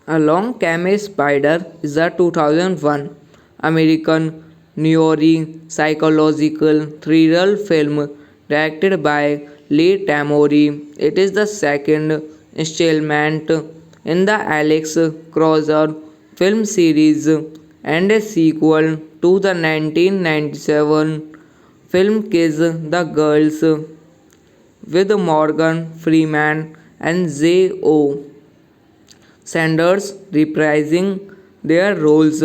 A Long Came Spider is a 2001 American noir psychological thriller film directed by Lee Tamori. It is the second installment in the Alex Crozer film series and a sequel to the 1997 film Kiss the Girls with Morgan Freeman and J.O. Sanders reprising their roles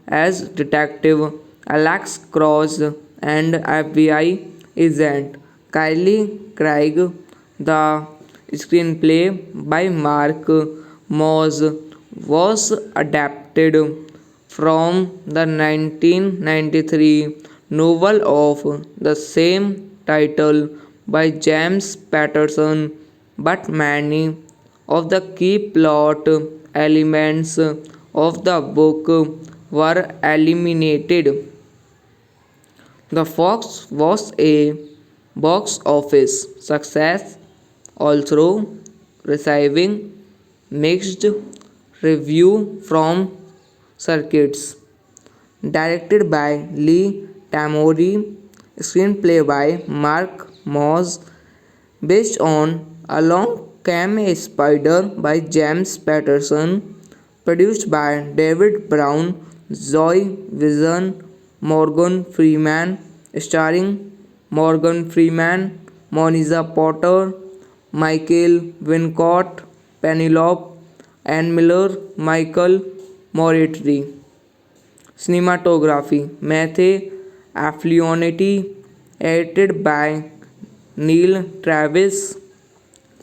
as Detective Alex Cross and FBI agent Kylie Craig. The screenplay by Mark Moss was adapted from the 1993 novel of the same title by James Patterson, but many of the key plot elements of the book were eliminated. The Fox was a box office success, although receiving mixed review from circuits. Directed by Lee Tamori, screenplay by Mark Moss, based on Along Came a Spider by James Patterson, produced by David Brown, Zoe Vision, Morgan Freeman, starring Morgan Freeman, Monica Potter, Michael Wincott, Penelope Ann Miller, Michael Moretti. Cinematography Matthew Afflionity, edited by Neil Travis,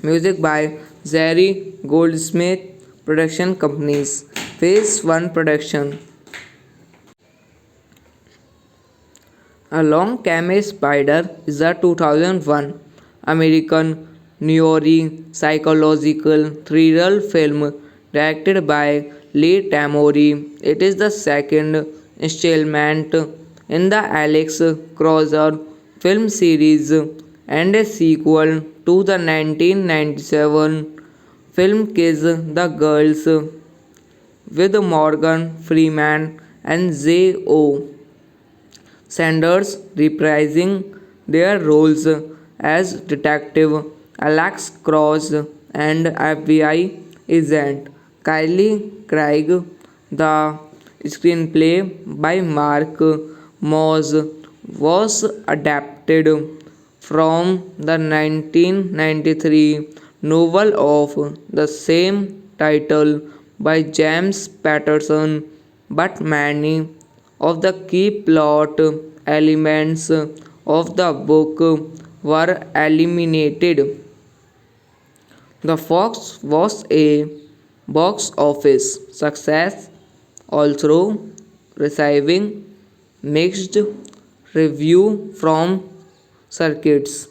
music by Jerry Goldsmith, production companies. Phase 1 production. A Long Came Spider is a 2001 American noir psychological thriller film directed by Lee Tamori. It is the second installment in the Alex Crozer film series and a sequel to the 1997 film Kiss the Girls with Morgan Freeman and J.O. Sanders reprising their roles as Detective Alex Cross and FBI agent Kylie Craig. The screenplay by Mark Moss was adapted from the 1993 novel of the same title by James Patterson, but many of the key plot elements of the book were eliminated. The Fox was a box office success, although receiving mixed review from circuits.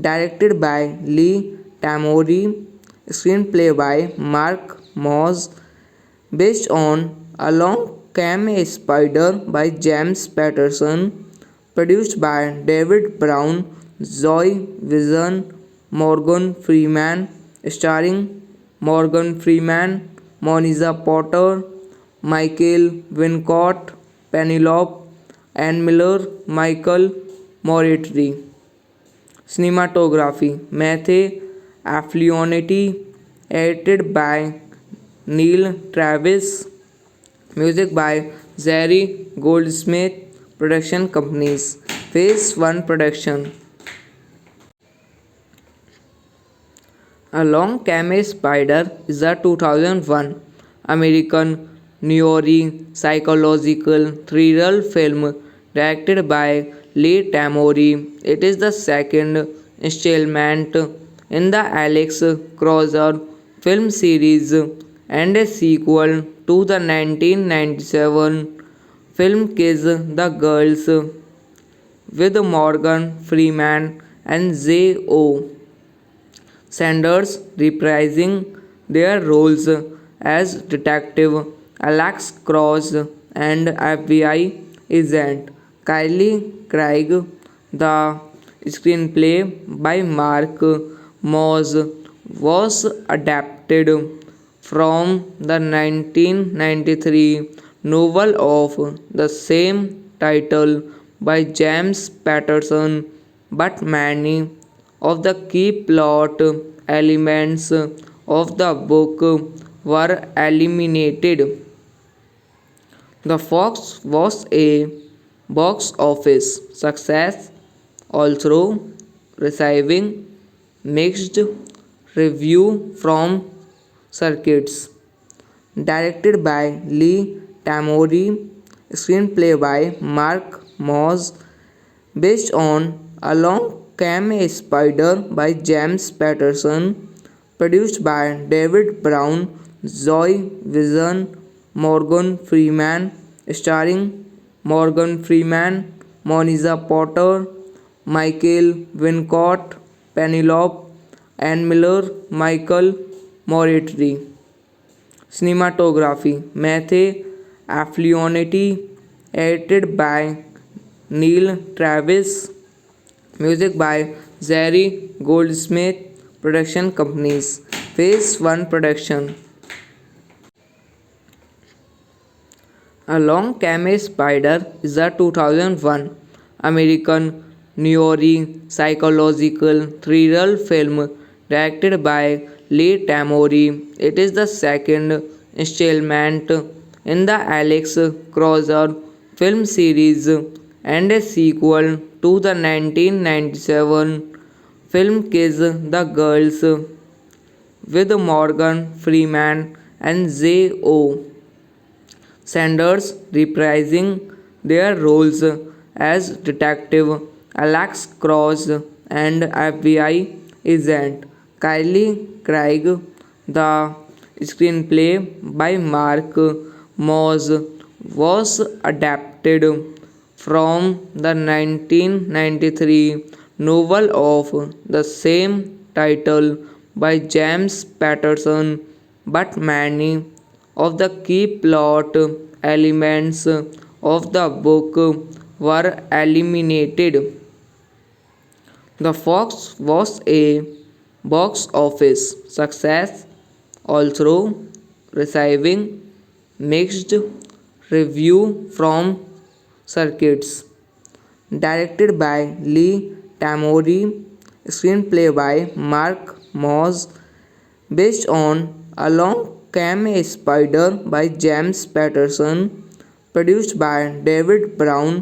Directed by Lee Tamori, screenplay by Mark Moss, based on Along Came a Spider by James Patterson, produced by David Brown, Zoe Vision, Morgan Freeman, starring Morgan Freeman, Moniza Potter, Michael Wincott, Penelope Ann Miller, Michael Moritri. Cinematography Matthew Afflionity, edited by Neil Travis, music by Jerry Goldsmith, production companies. Phase 1 production. Along Came a Spider is a 2001 American noir psychological thriller film directed by Lee Tamori. It is the second installment in the Alex Cross film series and a sequel to the 1997 film Kiss the Girls with Morgan Freeman and J.O. Sanders reprising their roles as Detective Alex Cross and FBI agent Kylie Craig. The screenplay by Mark Moss was adapted from the 1993 novel of the same title by James Patterson, but many of the key plot elements of the book were eliminated. The Fox was a box office success, although receiving mixed review from circuits. Directed by Lee Tamori, screenplay by Mark Moss, based on Along Came a Spider by James Patterson, produced by David Brown, Zoe Vision, Morgan Freeman, starring Morgan Freeman, Moniza Potter, Michael Wincott, Penelope Ann Miller, Michael Moritri. Cinematography Matthew Afflionity, edited by Neil Travis, music by Jerry Goldsmith, production companies. Phase 1 production. Along Came a Spider is a 2001 American noir psychological thriller film directed by Lee Tamori. It is the second installment in the Alex Cross film series and a sequel to the 1997 film Kiss the Girls with Morgan Freeman and J.O. Sanders reprising their roles as Detective Alex Cross and FBI agent Kylie Craig. The screenplay by Mark Moss was adapted from the 1993 novel of the same title by James Patterson, but many of the key plot elements of the book were eliminated. The Fox was a box office success, although receiving mixed review from circuits. Directed by Lee Tamori, screenplay by Mark Moss, based on Along Came a Spider by James Patterson, produced by David Brown,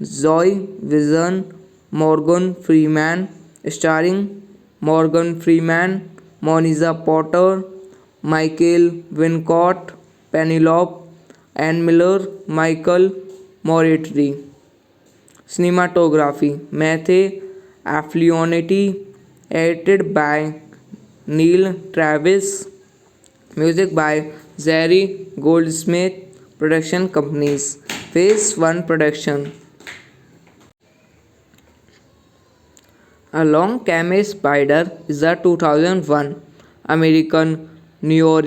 Zoe Vision, Morgan Freeman, starring Morgan Freeman, Moniza Potter, Michael Wincott, Penelope Ann Miller, Michael Moritri. Cinematography Matthew Afflionity, edited by Neil Travis, music by Zary Goldsmith, production companies. Phase 1 production. Along Came a Spider is a 2001 American noir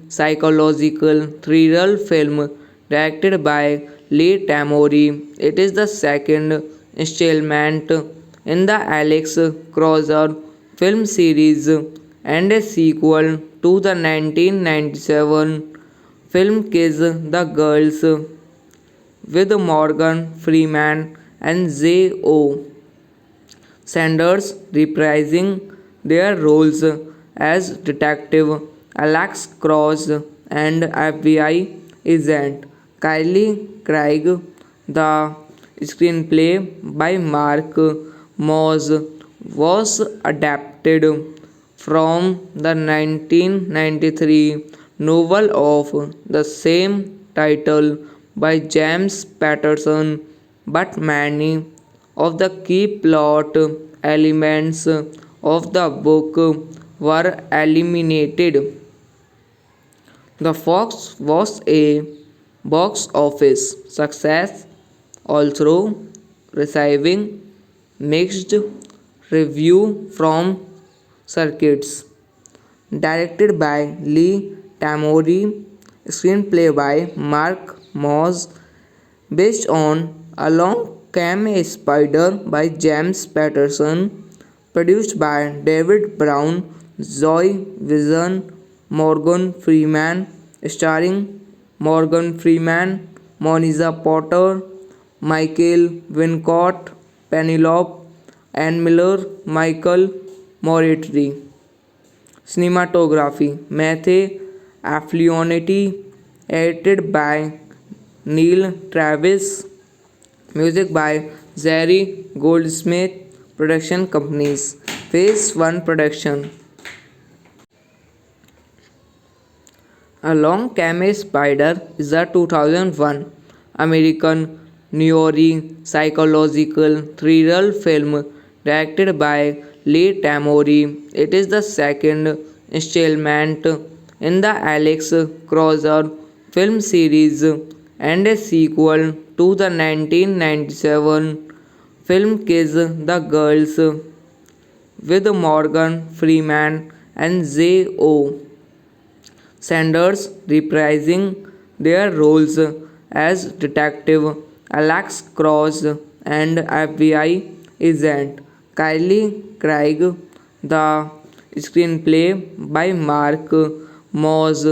psychological thriller film directed by Lee Tamori. It is the second installment in the Alex Crozer film series and a sequel to the 1997 film Kiss the Girls with Morgan Freeman and J.O. Sanders reprising their roles as Detective Alex Cross and FBI agent Kylie Craig. The screenplay by Mark Moss was adapted from the 1993 novel of the same title by James Patterson, but many of the key plot elements of the book were eliminated. The Fox was a box office success, although receiving mixed review from circuits. Directed by Lee Tamori, screenplay by Mark Moss, based on Along Came a Spider by James Patterson, produced by David Brown, Zoe Vision, Morgan Freeman, starring Morgan Freeman, Moniza Potter, Michael Wincott, Penelope Ann Miller, Michael Moritri. Cinematography Matthew Afflionity, edited by Neil Travis, music by Zary Goldsmith, production companies. Phase 1 production. Along Came a Spider is a 2001 American noir psychological thriller film directed by Lee Tamori. It is the second installment in the Alex Crozer film series and a sequel to the 1997 film Kiss the Girls with Morgan Freeman and J.O. Sanders reprising their roles as Detective Alex Cross and FBI agent Kylie Craig. The screenplay by Mark Moss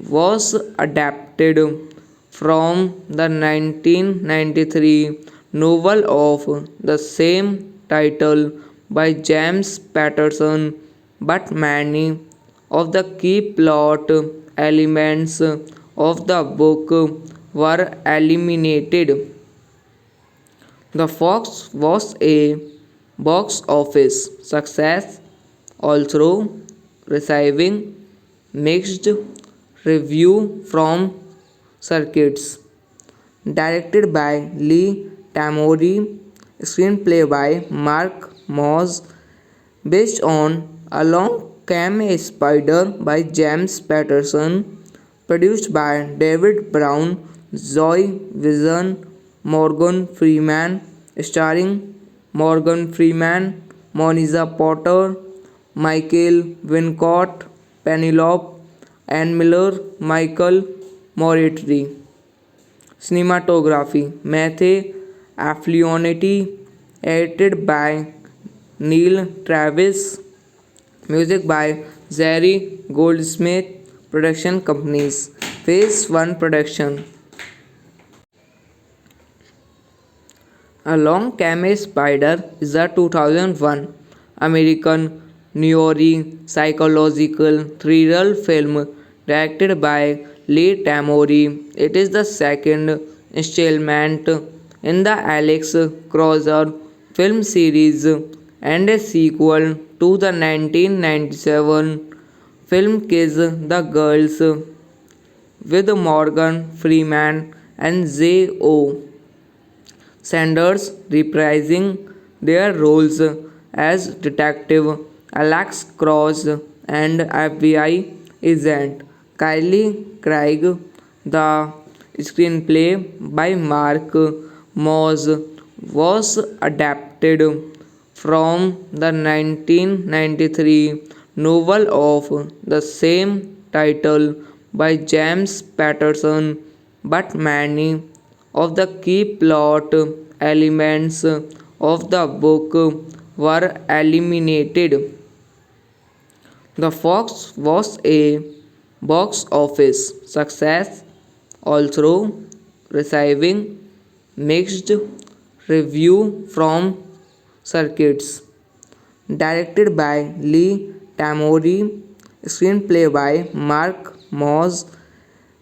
was adapted from the 1993 novel of the same title by James Patterson, but many of the key plot elements of the book were eliminated. The Fox was a box office success, although receiving mixed review from circuits. Directed by Lee Tamori, screenplay by Mark Moss, based on Along Came a Spider by James Patterson, produced by David Brown, Zoe Vision, Morgan Freeman, starring Morgan Freeman, Moniza Potter, Michael Wincott, Penelope Ann Miller, Michael Moritri. Cinematography Matthew Afflionity, edited by Neil Travis, music by Zary Goldsmith, production companies. Phase 1 production. Along Came a Spider is a 2001 American noir psychological thriller film directed by Lee Tamori. It is the second installment in the Alex Crozer film series and a sequel to the 1997 film Kiss the Girls with Morgan Freeman and J.O. Sanders reprising their roles as Detective Alex Cross and FBI agent Kylie Craig. The screenplay by Mark Moss was adapted from the 1993 novel of the same title by James Patterson, but many of the key plot elements of the book were eliminated. The Fox was a box office success, although receiving mixed review from circuits. Directed by Lee Tamori, screenplay by Mark Moss,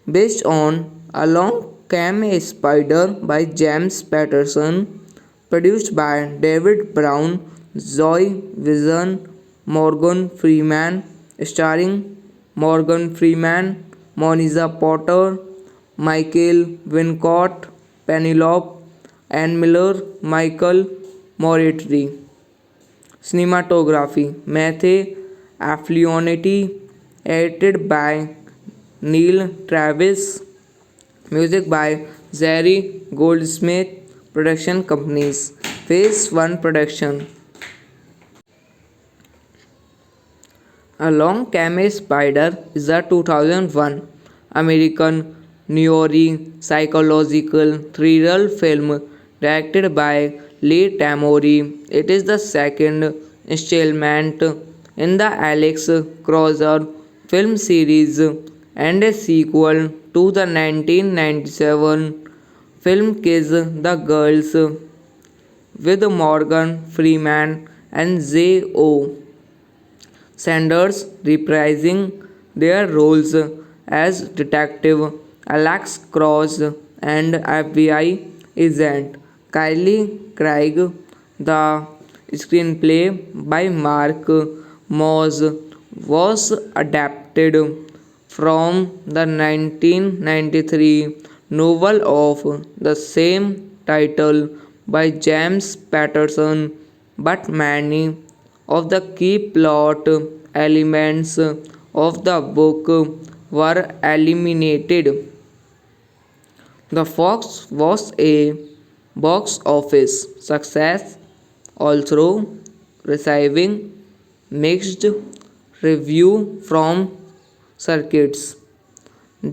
based on Along Came a Spider by James Patterson, produced by David Brown, Zoe Vision, Morgan Freeman, starring Morgan Freeman, Monica Potter, Michael Wincott, Penelope Ann Miller, Michael Moretti. Cinematography Matthew Afflionity, edited by Neil Travis, music by Jerry Goldsmith, production companies. Phase 1 production. Along Came a Spider is a 2001 American noir psychological thriller film directed by Lee Tamori. It is the second installment in the Alex Crozer film series and a sequel to the 1997 film Kiss the Girls with Morgan Freeman and J.O. Sanders reprising their roles as Detective Alex Cross and FBI agent Kylie Craig. The screenplay by Mark Moss was adapted from the 1993 novel of the same title by James Patterson, but many of the key plot elements of the book were eliminated. The Fox was a box office success, although receiving mixed review from circuits.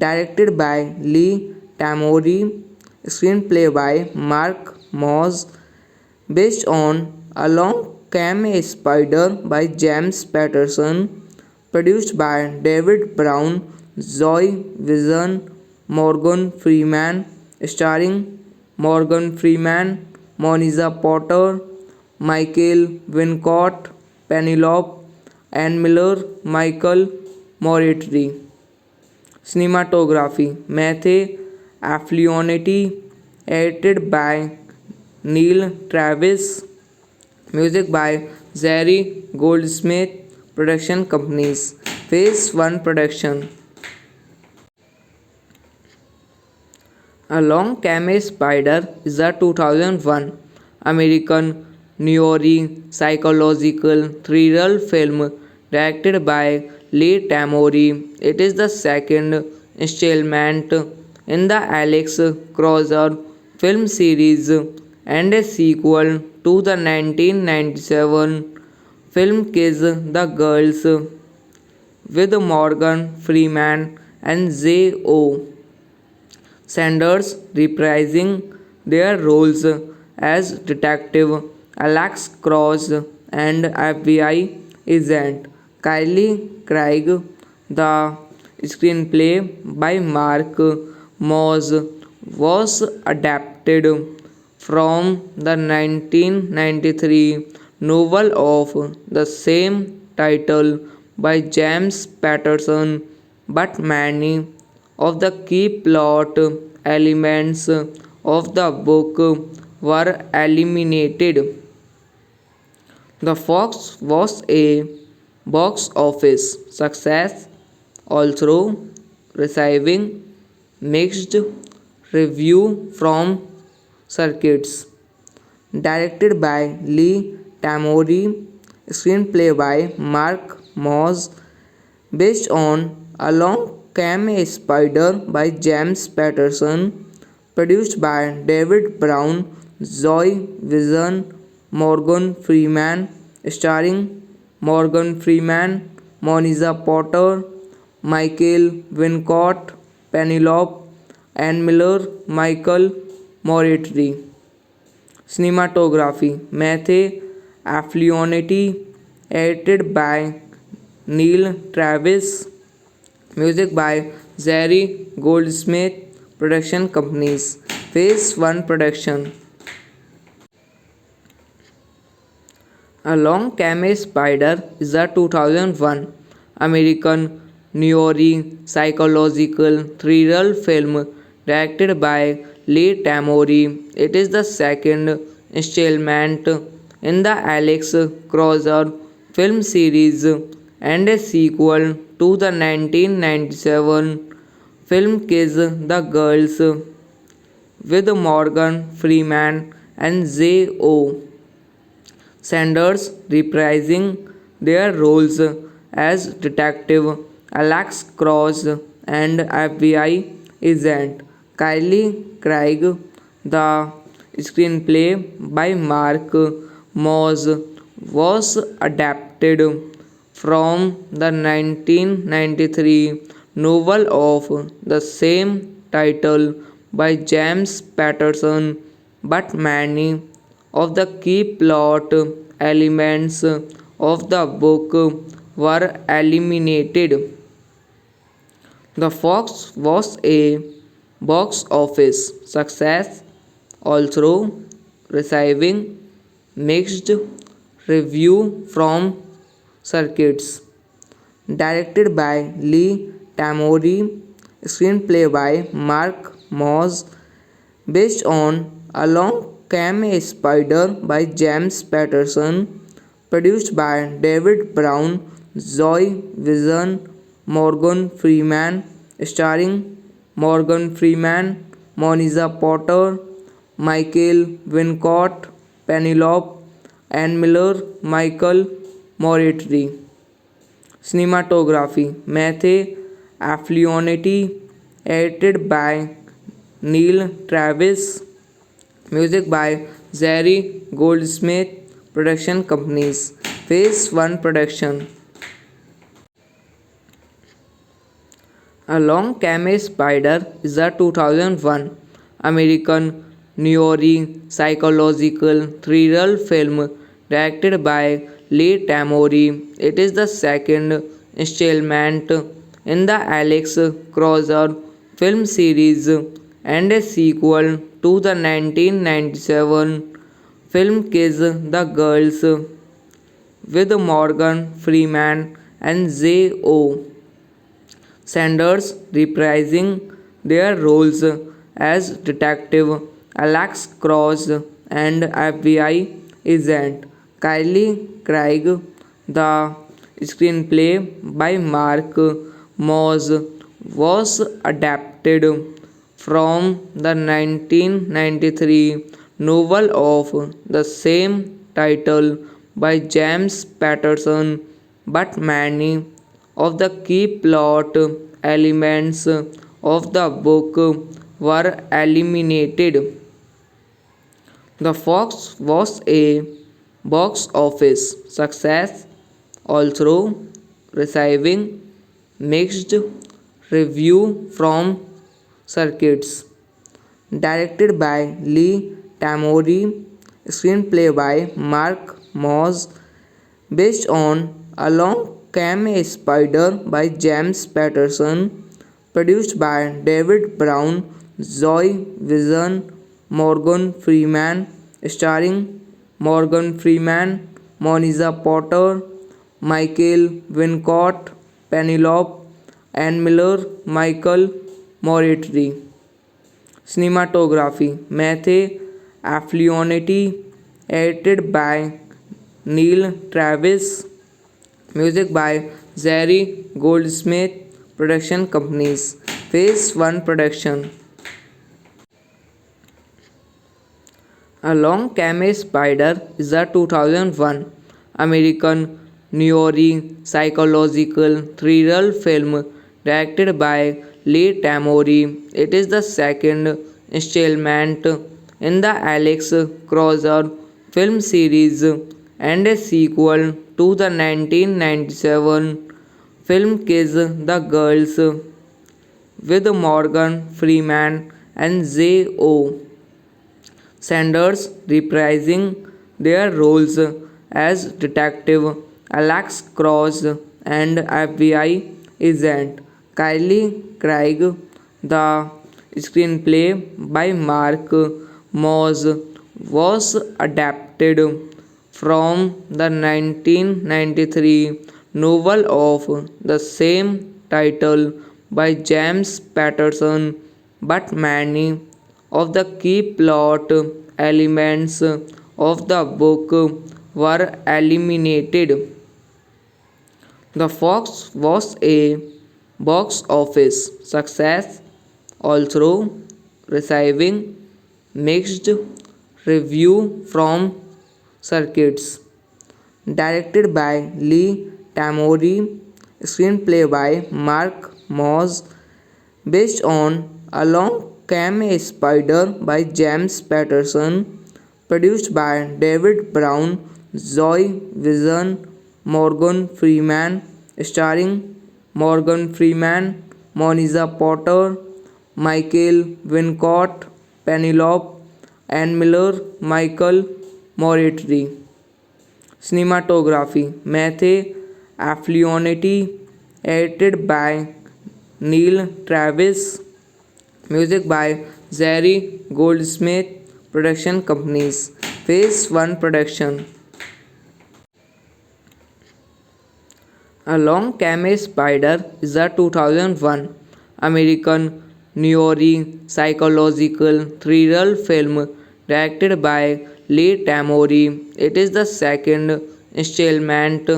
Directed by Lee Tamori, screenplay by Mark Moss, based on Along Came a Spider by James Patterson, produced by David Brown, Zoe Vision, Morgan Freeman, starring Morgan Freeman, Monica Potter, Michael Wincott, Penelope Ann Miller, Michael Moretti. Cinematography Matthew Afflionity, edited by Neil Travis, music by Jerry Goldsmith, production companies. Phase 1 production. Along Came a Spider is a 2001 American noir psychological thriller film directed by Lee Tamori. It is the second installment in the Alex Crozer film series and a sequel to the 1997 film Kiss the Girls with Morgan Freeman and J.O. Sanders reprising their roles as Detective Alex Cross and FBI agent Kylie Craig. The screenplay by Mark Moss was adapted from the 1993 novel of the same title by James Patterson, but many of the key plot elements of the book were eliminated. The Fox was a box office success, although receiving mixed review from circuits. Directed by Lee Tamori, screenplay by Mark Moss, based on Along Came a Spider by James Patterson, produced by David Brown, Zoe Vision, Morgan Freeman, starring Morgan Freeman, Monica Potter, Michael Wincott, Penelope Ann Miller, Michael Moretti. Cinematography Matthew Afflionity, edited by Neil Travis, music by Jerry Goldsmith, production companies. Phase 1 production. Along Came a Spider is a 2001 American noir psychological thriller film directed by Lee Tamori. It is the second installment in the Alex Cross film series and a sequel to the 1997 film Kiss the Girls with Morgan Freeman and J.O. Sanders reprising their roles as Detective Alex Cross and FBI agent Kylie Craig. The screenplay by Mark Moss was adapted from the 1993 novel of the same title by James Patterson, but many of the key plot elements of the book were eliminated. The Fox was a box office success, although receiving mixed review from circuits. Directed by Lee Tamori, screenplay by Mark Moss, based on Along Came a Spider by James Patterson, produced by David Brown, Zoe Vision, Morgan Freeman, starring Morgan Freeman, Monica Potter, Michael Wincott, Penelope Ann Miller, Michael Moretti. Cinematography Matthew Afflionity, edited by Neil Travis, music by Jerry Goldsmith, production companies. Phase 1 production. Along Came a Spider is a 2001 American noir psychological thriller film directed by Lee Tamori. It is the second installment in the Alex Cross film series and a sequel to the 1997 film Kiss the Girls with Morgan Freeman and J.O. Sanders reprising their roles as Detective Alex Cross and FBI agent Kylie Craig. The screenplay by Mark Moss was adapted from the 1993 novel of the same title by James Patterson, but many of the key plot elements of the book were eliminated. The Fox was a box office success, although receiving mixed review from circuits. Directed by Lee Tamori, screenplay by Mark Moss, based on Along Came a Spider by James Patterson, produced by David Brown, Zoe Vision, Morgan Freeman, starring Morgan Freeman, Monica Potter, Michael Wincott, Penelope Ann Miller, Michael Moritri. Cinematography Matthew Afflionity, edited by Neil Travis, music by Jerry Goldsmith, production companies. Phase 1 production. A Long Came Spider is a 2001 American noir psychological thriller film directed by Lee Tamori. It is the second installment in the Alex Crozer film series and a sequel to the 1997 film Kiss the Girls with Morgan Freeman and J.O. Sanders reprising their roles as Detective Alex Cross and FBI agent Kylie Craig. The screenplay by Mark Moss was adapted from the 1993 novel of the same title by James Patterson, but many of the key plot elements of the book were eliminated. The Fox was a box office success, although receiving mixed review from circuits. Directed by Lee Tamori, screenplay by Mark Moss, based on Along Came a Spider by James Patterson, produced by David Brown, Zoe Vision, Morgan Freeman, starring Morgan Freeman, Monica Potter, Michael Wincott, Penelope Ann Miller, Michael Moritri. Cinematography Matthew Afflionity, edited by Neil Travis, music by Jerry Goldsmith, production companies. Phase 1 production. A Long Came a Spider is a 2001 American noir psychological thriller film directed by Lee Tamori. It is the second installment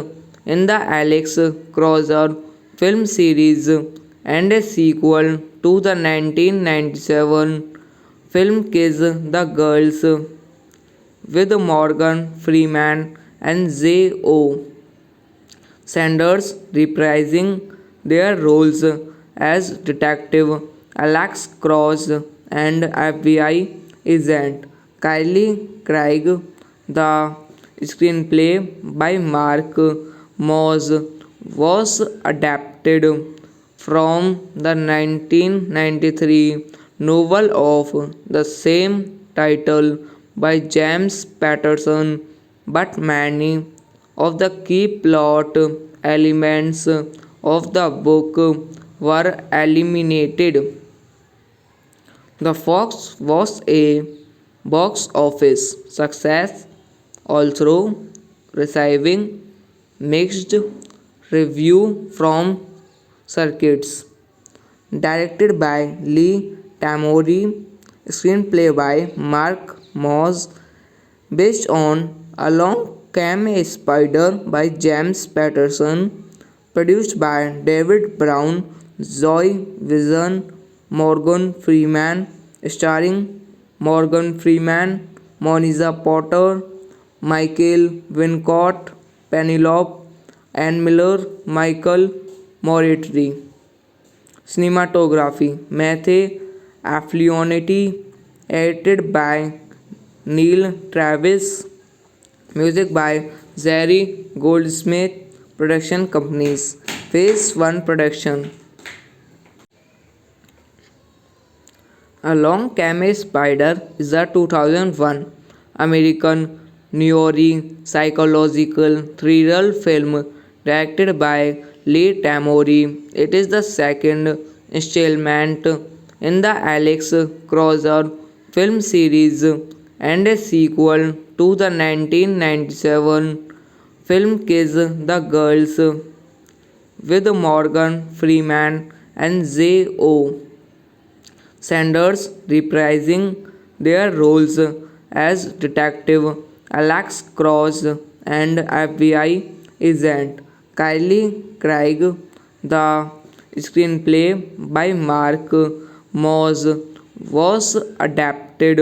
in the Alex Crozer film series and a sequel to the 1997 film Kiss the Girls with Morgan Freeman and J.O. Sanders reprising their roles as Detective Alex Cross and FBI agent Kylie Craig. The screenplay by Mark Moss was adapted from the 1993 novel of the same title by James Patterson, but many of the key plot elements of the book were eliminated. The Fox was a box office success, although receiving mixed review from circuits. Directed by Lee Tamori, screenplay by Mark Moss, based on Along Came a Spider by James Patterson, produced by David Brown, Zoe Vision, Morgan Freeman, starring Morgan Freeman, Monica Potter, Michael Wincott, Penelope Ann Miller, Michael Moritri. Cinematography Matthew Afflionity, edited by Neil Travis, music by Jerry Goldsmith, production companies. Phase 1 production. A Long Came a Spider is a 2001 American noir psychological thriller film directed by Lee Tamori. It is the second installment in the Alex Crozer film series and a sequel to the 1997 film Kiss the Girls with Morgan Freeman and J.O. Sanders reprising their roles as Detective Alex Cross and FBI agent Kylie Craig. The screenplay by Mark Moss was adapted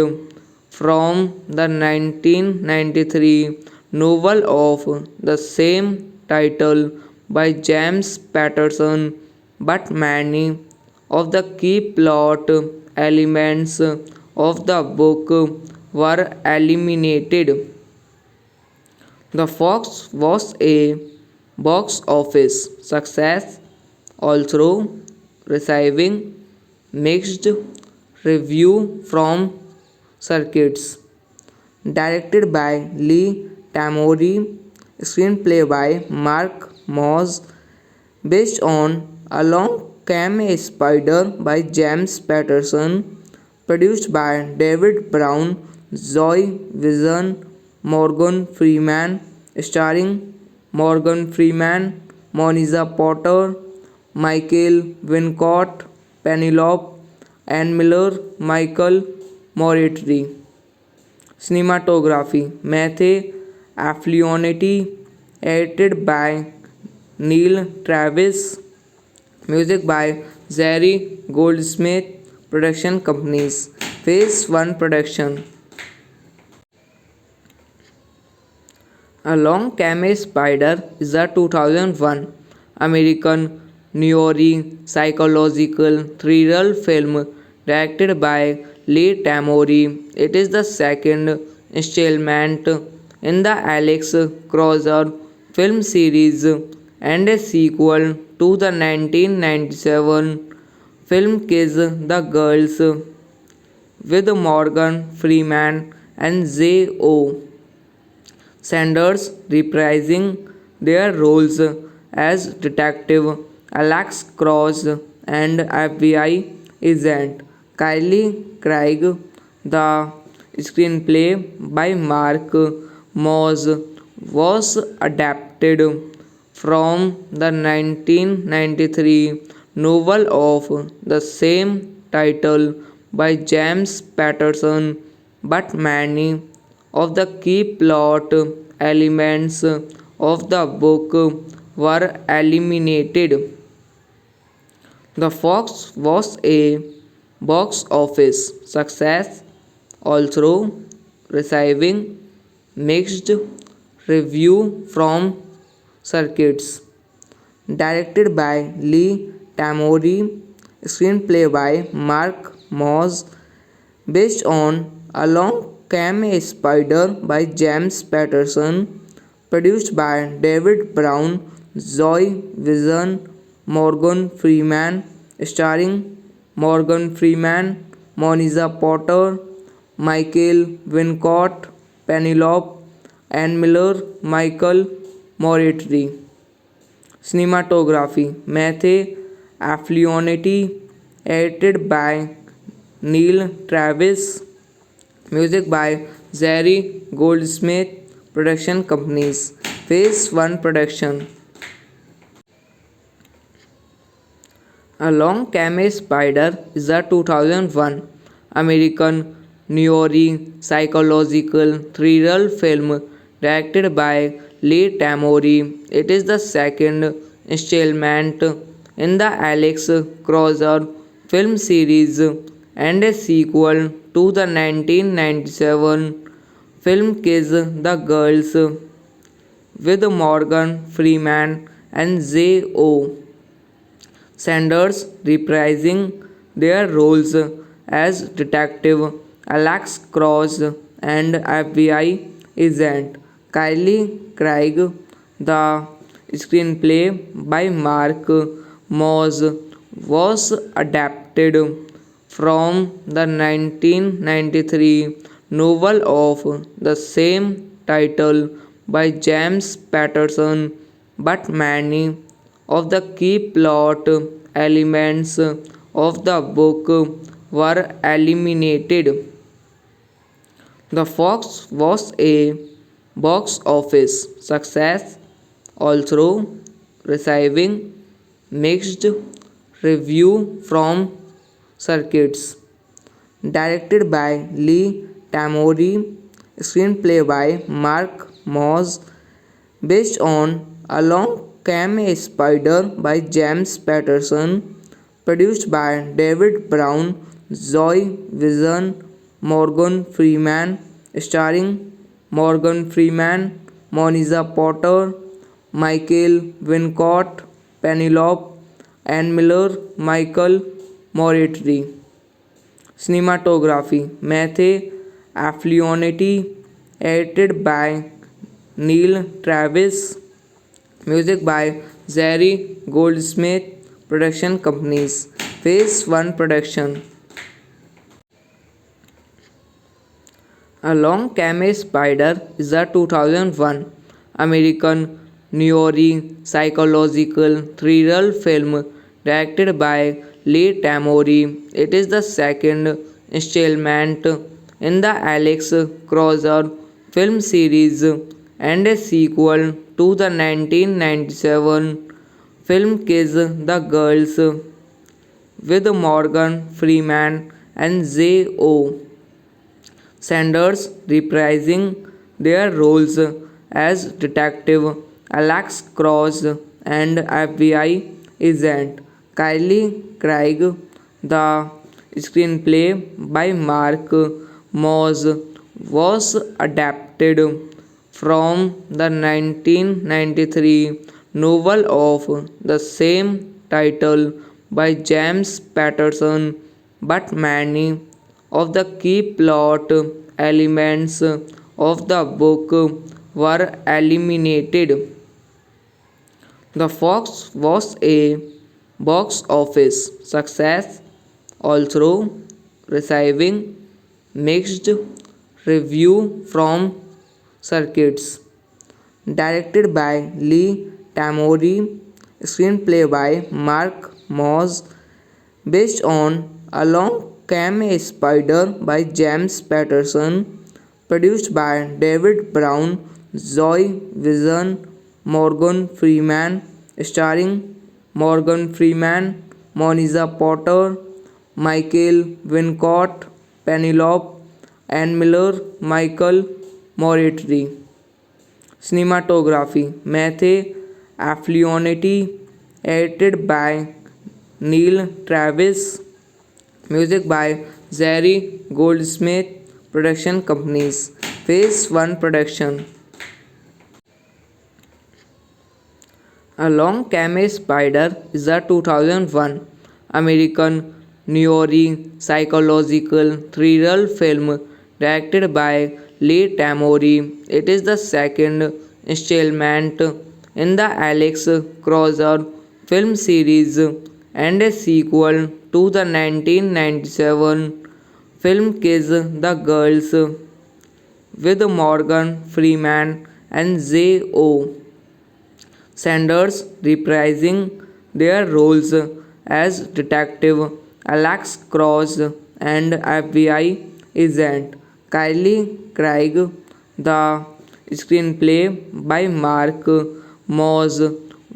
from the 1993 novel of the same title by James Patterson, but many of the key plot elements of the book were eliminated. The Fox was a box office success, although receiving mixed review from circuits. Directed by Lee Tamori, screenplay by Mark Moss, based on Along Came a Spider by James Patterson, produced by David Brown, Zoe Vision, Morgan Freeman, starring Morgan Freeman, Monica Potter, Michael Wincott, Penelope Ann Miller, Michael Moretti. Cinematography Matthew Afflionity, edited by Neil Travis, music by Jerry Goldsmith, production companies. Phase 1 production. A Long Came a Spider is a 2001 American noir psychological thriller film directed by Lee Tamori. It is the second installment in the Alex Cross film series and a sequel to the 1997 film Kiss the Girls with Morgan Freeman and J.O. Sanders reprising their roles as Detective Alex Cross and FBI agent Kylie Craig. The screenplay by Mark Moss was adapted from the 1993 novel of the same title by James Patterson, but many of the key plot elements of the book were eliminated. The Fox was a box office success, although receiving mixed review from circuits. Directed by Lee Tamori, screenplay by Mark Moss, based on Along Came a Spider by James Patterson, produced by David Brown, Zoe Vision, Morgan Freeman, starring Morgan Freeman, Monica Potter, Michael Wincott, Penelope Ann Miller, Michael Moretti. Cinematography Matthew Afflionity, edited by Neil Travis, music by Jerry Goldsmith, production companies. Phase 1 production. A Long Came a Spider is a 2001 American noir psychological thriller film directed by Lee Tamori. It is the second installment in the Alex Cross film series and a sequel to the 1997 film Kiss the Girls with Morgan Freeman and J.O. Sanders reprising their roles as Detective Alex Cross and FBI agent Kylie Craig. The screenplay by Mark Moss was adapted from the 1993 novel of the same title by James Patterson, but many of the key plot elements of the book were eliminated. The Fox was a box office success, although receiving mixed review from circuits. Directed by Lee Tamori, screenplay by Mark Moss, based on Along Came a Spider by James Patterson, produced by David Brown, Zoe Vision, Morgan Freeman, starring Morgan Freeman, Monica Potter, Michael Wincott, Penelope Ann Miller, Michael Moretti. Cinematography Matthew Afflionity, edited by Neil Travis, music by Jerry Goldsmith, production companies. Phase 1 production. Along Came a Spider is a 2001 American noir psychological thriller film directed by Lee Tamori. It is the second installment in the Alex Cross film series and a sequel to the 1997 film Kiss the Girls with Morgan Freeman and J.O. Sanders reprising their roles as Detective Alex Cross and FBI agent Kylie Craig. The screenplay by Mark Moss was adapted from the 1993 novel of the same title by James Patterson, but many of the key plot elements of the book were eliminated. The Fox was a box office success, although receiving mixed review from circuits. Directed by Lee Tamori, screenplay by Mark Moss, based on Along Came a Spider by James Patterson, produced by David Brown, Zoe Vision, Morgan Freeman, starring Morgan Freeman, Monica Potter, Michael Wincott, Penelope Ann Miller, Michael Moretti. Cinematography Matthew Afflionity, edited by Neil Travis, music by Jerry Goldsmith, production companies. Phase 1 production. Along Came a Spider is a 2001 American noir psychological thriller film directed by Lee Tamori. It is the second installment in the Alex Cross film series and a sequel to the 1997 film Kiss the Girls with Morgan Freeman and J.O. Sanders reprising their roles as Detective Alex Cross and FBI agent Kylie Craig. The screenplay by Mark Moss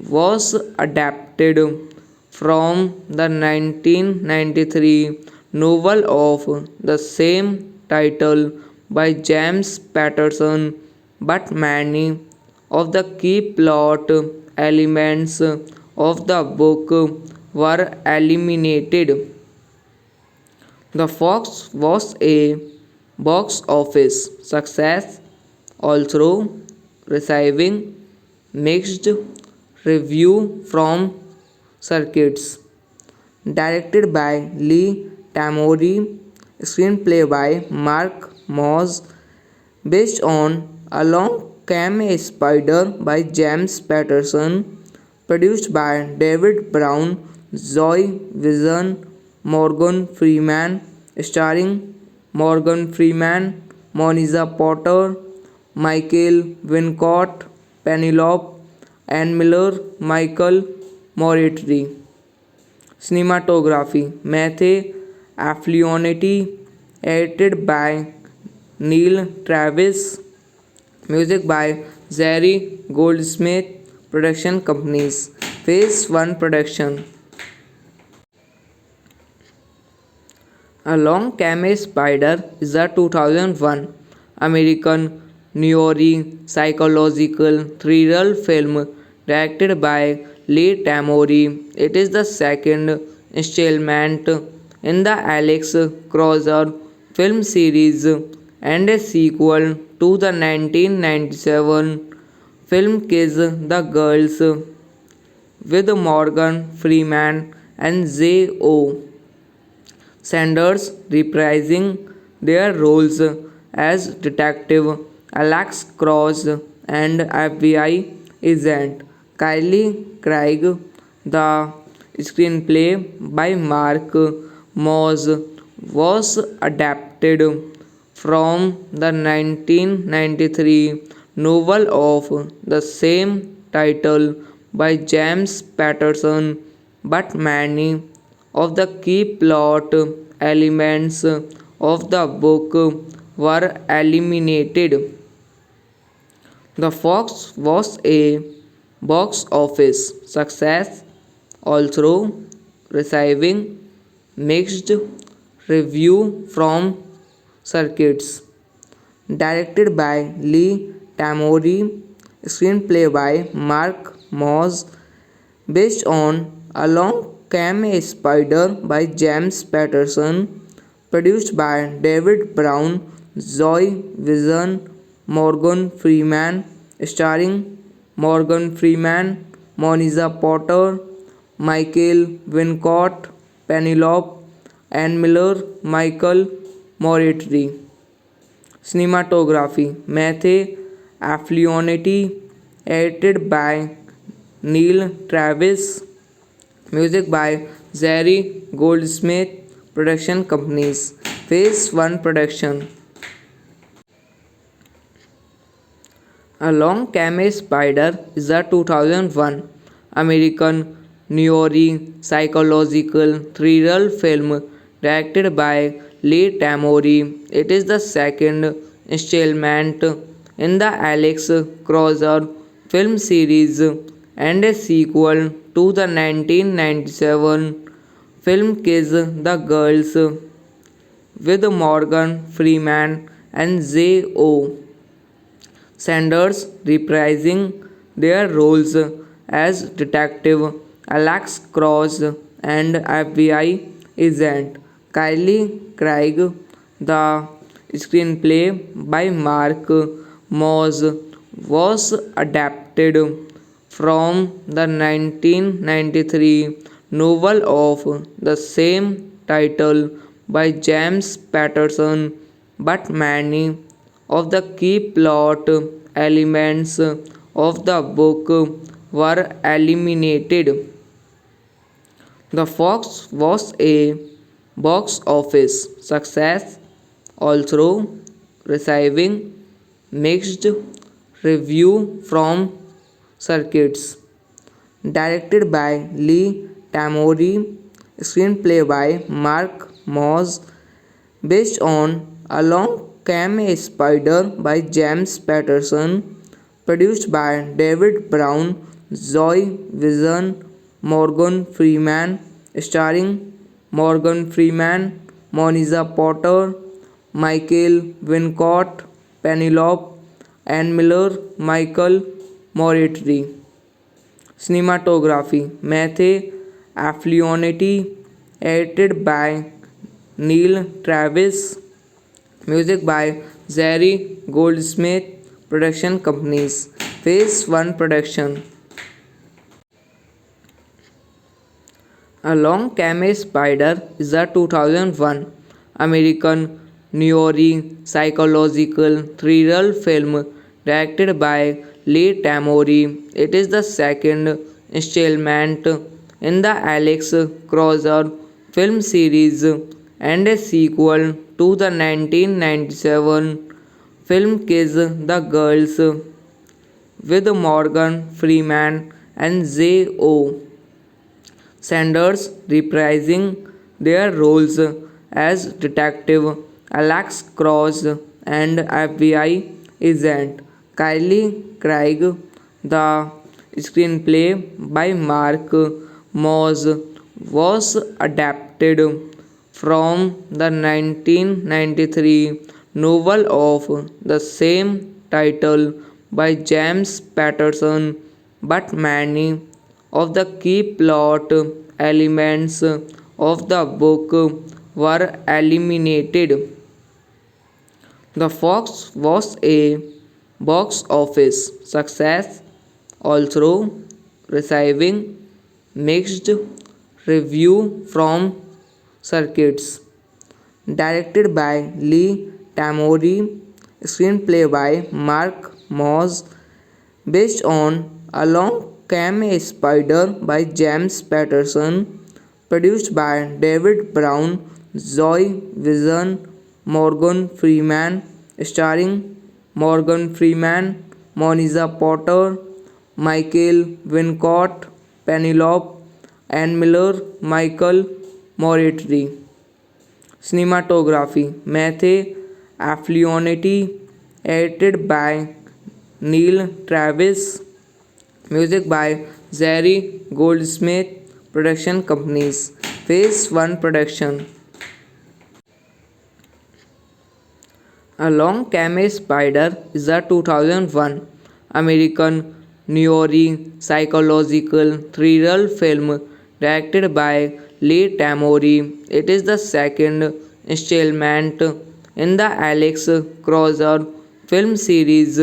was adapted from the 1993 novel of the same title by James Patterson, but many of the key plot elements of the book were eliminated. The Fox was a box office success, although receiving mixed review from circuits. Directed by Lee Tamori, screenplay by Mark Moss, based on Along Came a Spider by James Patterson, produced by David Brown, Zoe Vision, Morgan Freeman, starring Morgan Freeman, Monica Potter, Michael Wincott, Penelope Ann Miller, Michael Moretti. Cinematography Matthew Afflionity, edited by Neil Travis, music by Jerry Goldsmith, production companies. Phase 1 production. A Long Came Spider is a 2001 American psychological thriller film directed by Lee Tamori. It is the second installment in the Alex Crozer film series and a sequel to the 1997 film Kiss the Girls with Morgan Freeman and J.O. Sanders reprising their roles as Detective Alex Cross and FBI agent Kylie Craig. The screenplay by Mark Moss was adapted from the 1993 novel of the same title by James Patterson, but many of the key plot elements of the book were eliminated. The Fox was a box office success, although receiving mixed review from circuits. Directed by Lee Tamori, screenplay by Mark Moss, based on Along Came a Spider by James Patterson, produced by David Brown, Zoe Vision, Morgan Freeman, starring Morgan Freeman, Monica Potter, Michael Wincott, Penelope Ann Miller, Michael Moretti. Cinematography Matthew Afflionity, edited by Neil Travis, music by Jerry Goldsmith, production companies. Phase 1 production. A Long Came Spider is a 2001 American psychological thriller film directed by Lee Tamori. It is the second installment in the Alex Crozer film series and a sequel to the 1997 film Kiss the Girls with Morgan Freeman and J.O. Sanders reprising their roles as Detective Alex Cross and FBI agent Kylie Craig. The screenplay by Mark Moss was adapted from the 1993 novel of the same title by James Patterson, but many of the key plot elements of the book were eliminated. The Fox was a box office success, although receiving mixed review from circuits. Directed by Lee Tamori, screenplay by Mark Moss, based on Along Came a Spider by James Patterson, produced by David Brown, Zoe Vision, Morgan Freeman, starring Morgan Freeman, Monica Potter, Michael Wincott, Penelope Ann Miller, Michael Moretti. Cinematography Matthew Afflionity, edited by Neil Travis, music by Jerry Goldsmith, production companies. Phase 1 production. A Long Came Spider is a 2001 American psychological thriller film directed by Lee Tamori. It is the second installment in the Alex Crozer film series and a sequel to the 1997 film Kiss the Girls with Morgan Freeman and J.O. Sanders reprising their roles as Detective Alex Cross and FBI agent Kylie Craig. The screenplay by Mark Moss was adapted from the 1993 novel of the same title by James Patterson, but many of the key plot elements of the book were eliminated. The Fox was a box office success, although receiving mixed review from circuits. Directed by Lee Tamori, screenplay by Mark Moss, based on Along Came a Spider by James Patterson, produced by David Brown, Zoe Vision, Morgan Freeman, starring Morgan Freeman, Moniza Potter, Michael Wincott, Penelope Ann Miller, Michael Moretti. Cinematography Matthew Afflionity, edited by Neil Travis, music by Jerry Goldsmith, production companies. Phase 1 production. Along Came a Spider is a 2001 American noir psychological thriller film directed by Lee Tamori. It is the second installment in the Alex Cross film series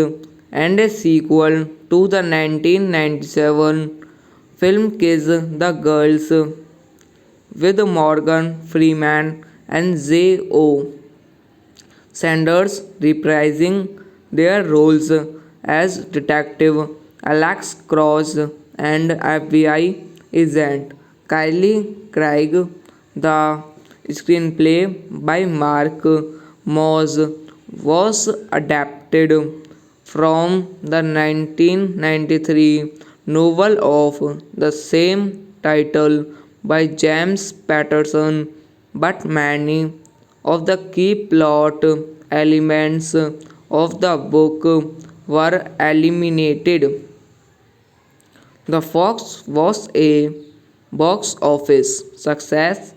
and a sequel to the 1997 film Kiss the Girls with Morgan Freeman and J.O. Sanders reprising their roles as Detective Alex Cross and FBI agent Kylie Craig. The screenplay by Mark Moss was adapted from the 1993 novel of the same title by James Patterson, but many of the key plot elements of the book were eliminated. The Fox was a box office success,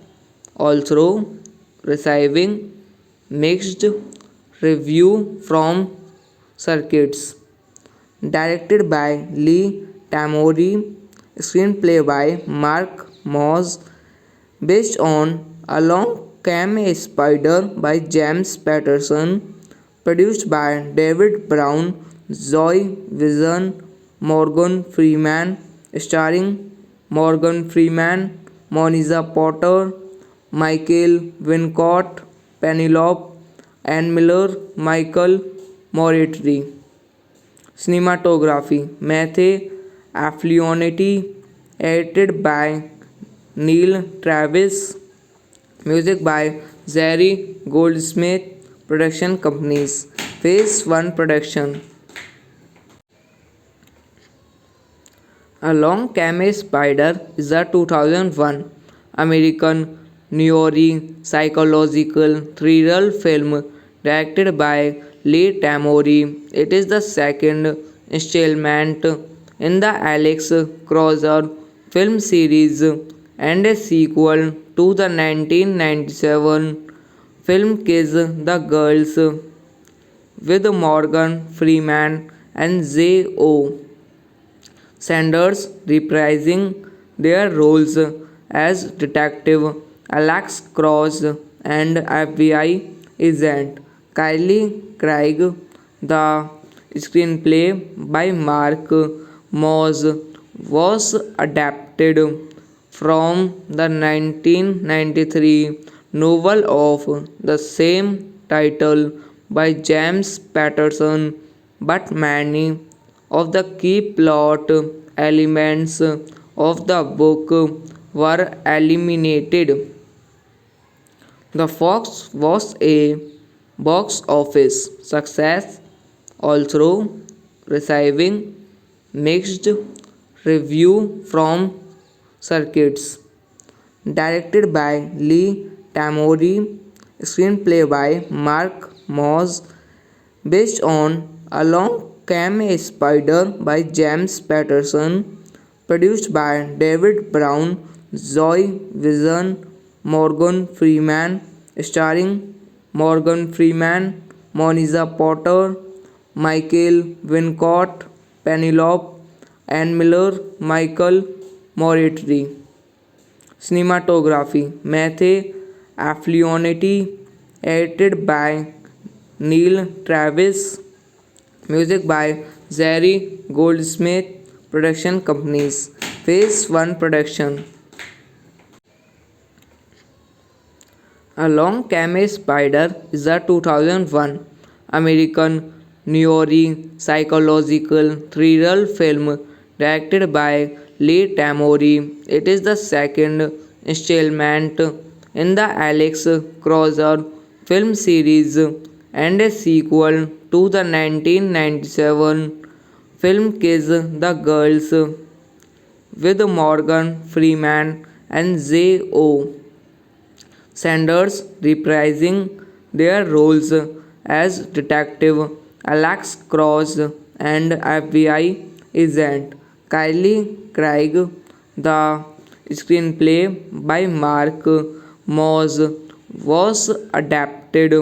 although receiving mixed review from circuits. Directed by Lee Tamori, screenplay by Mark Moss, based on Along Came a Spider by James Patterson, produced by David Brown, Zoe Vision, Morgan Freeman, starring Morgan Freeman, Moniza Potter, Michael Wincott, Penelope Ann Miller, Michael Moretti. Cinematography Matthew Afflionity, edited by Neil Travis, music by Jerry Goldsmith, production companies. Phase 1 production. Along Came a Spider is a 2001 American noir psychological thriller film directed by Lee Tamori. It is the second installment in the Alex Cross film series and a sequel to the 1997 film Kiss the Girls with Morgan Freeman and J.O. Sanders reprising their roles as Detective Alex Cross and FBI agent Kylie Craig. The screenplay by Mark Moss was adapted from the 1993 novel of the same title by James Patterson, but many of the key plot elements of the book were eliminated. The Fox was a box office success, although receiving mixed review from circuits. Directed by Lee Tamori, screenplay by Mark Moss, based on Along Came a Spider by James Patterson, produced by David Brown, Zoe Vision, Morgan Freeman, starring Morgan Freeman, Monica Potter, Michael Wincott, Penelope Ann Miller, Michael Moritri. Cinematography Matthew Afflionity, edited by Neil Travis, music by Jerry Goldsmith, production companies. Phase 1 production. A Long Came Spider is a 2001 American noir psychological thriller film directed by Lee Tamori. It is the second installment in the Alex Crozer film series and a sequel to the 1997 film Kiss the Girls with Morgan Freeman and J.O. Sanders reprising their roles as Detective Alex Cross and FBI agent Kylie Craig. The screenplay by Mark Moss was adapted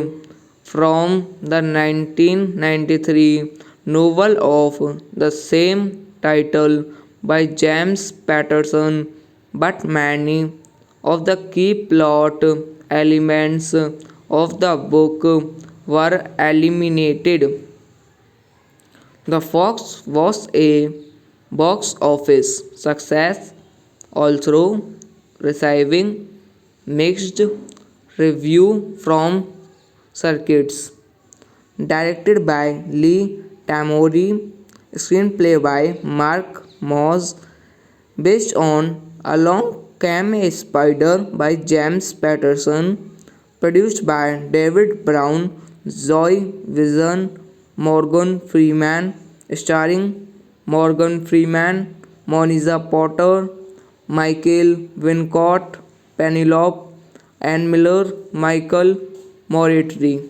from the 1993 novel of the same title by James Patterson, but many of the key plot elements of the book were eliminated. The Fox was a box office success, although receiving mixed review from circuits. Directed by Lee Tamori, screenplay by Mark Moss, based on Along Came a Spider by James Patterson, produced by David Brown, Zoe Vision, Morgan Freeman, starring Morgan Freeman, Monica Potter, Michael Wincott, Penelope Ann Miller, Michael Moritri.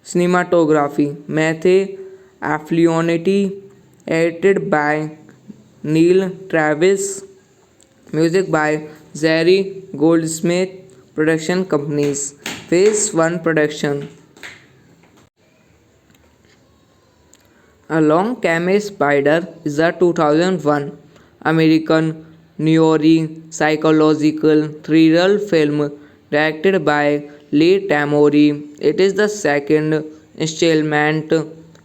Cinematography Matthew Afflionity, edited by Neil Travis, music by Jerry Goldsmith, production companies. Phase 1 production. A Long Came a Spider is a 2001 American noir psychological thriller film directed by Lee Tamori. It is the second installment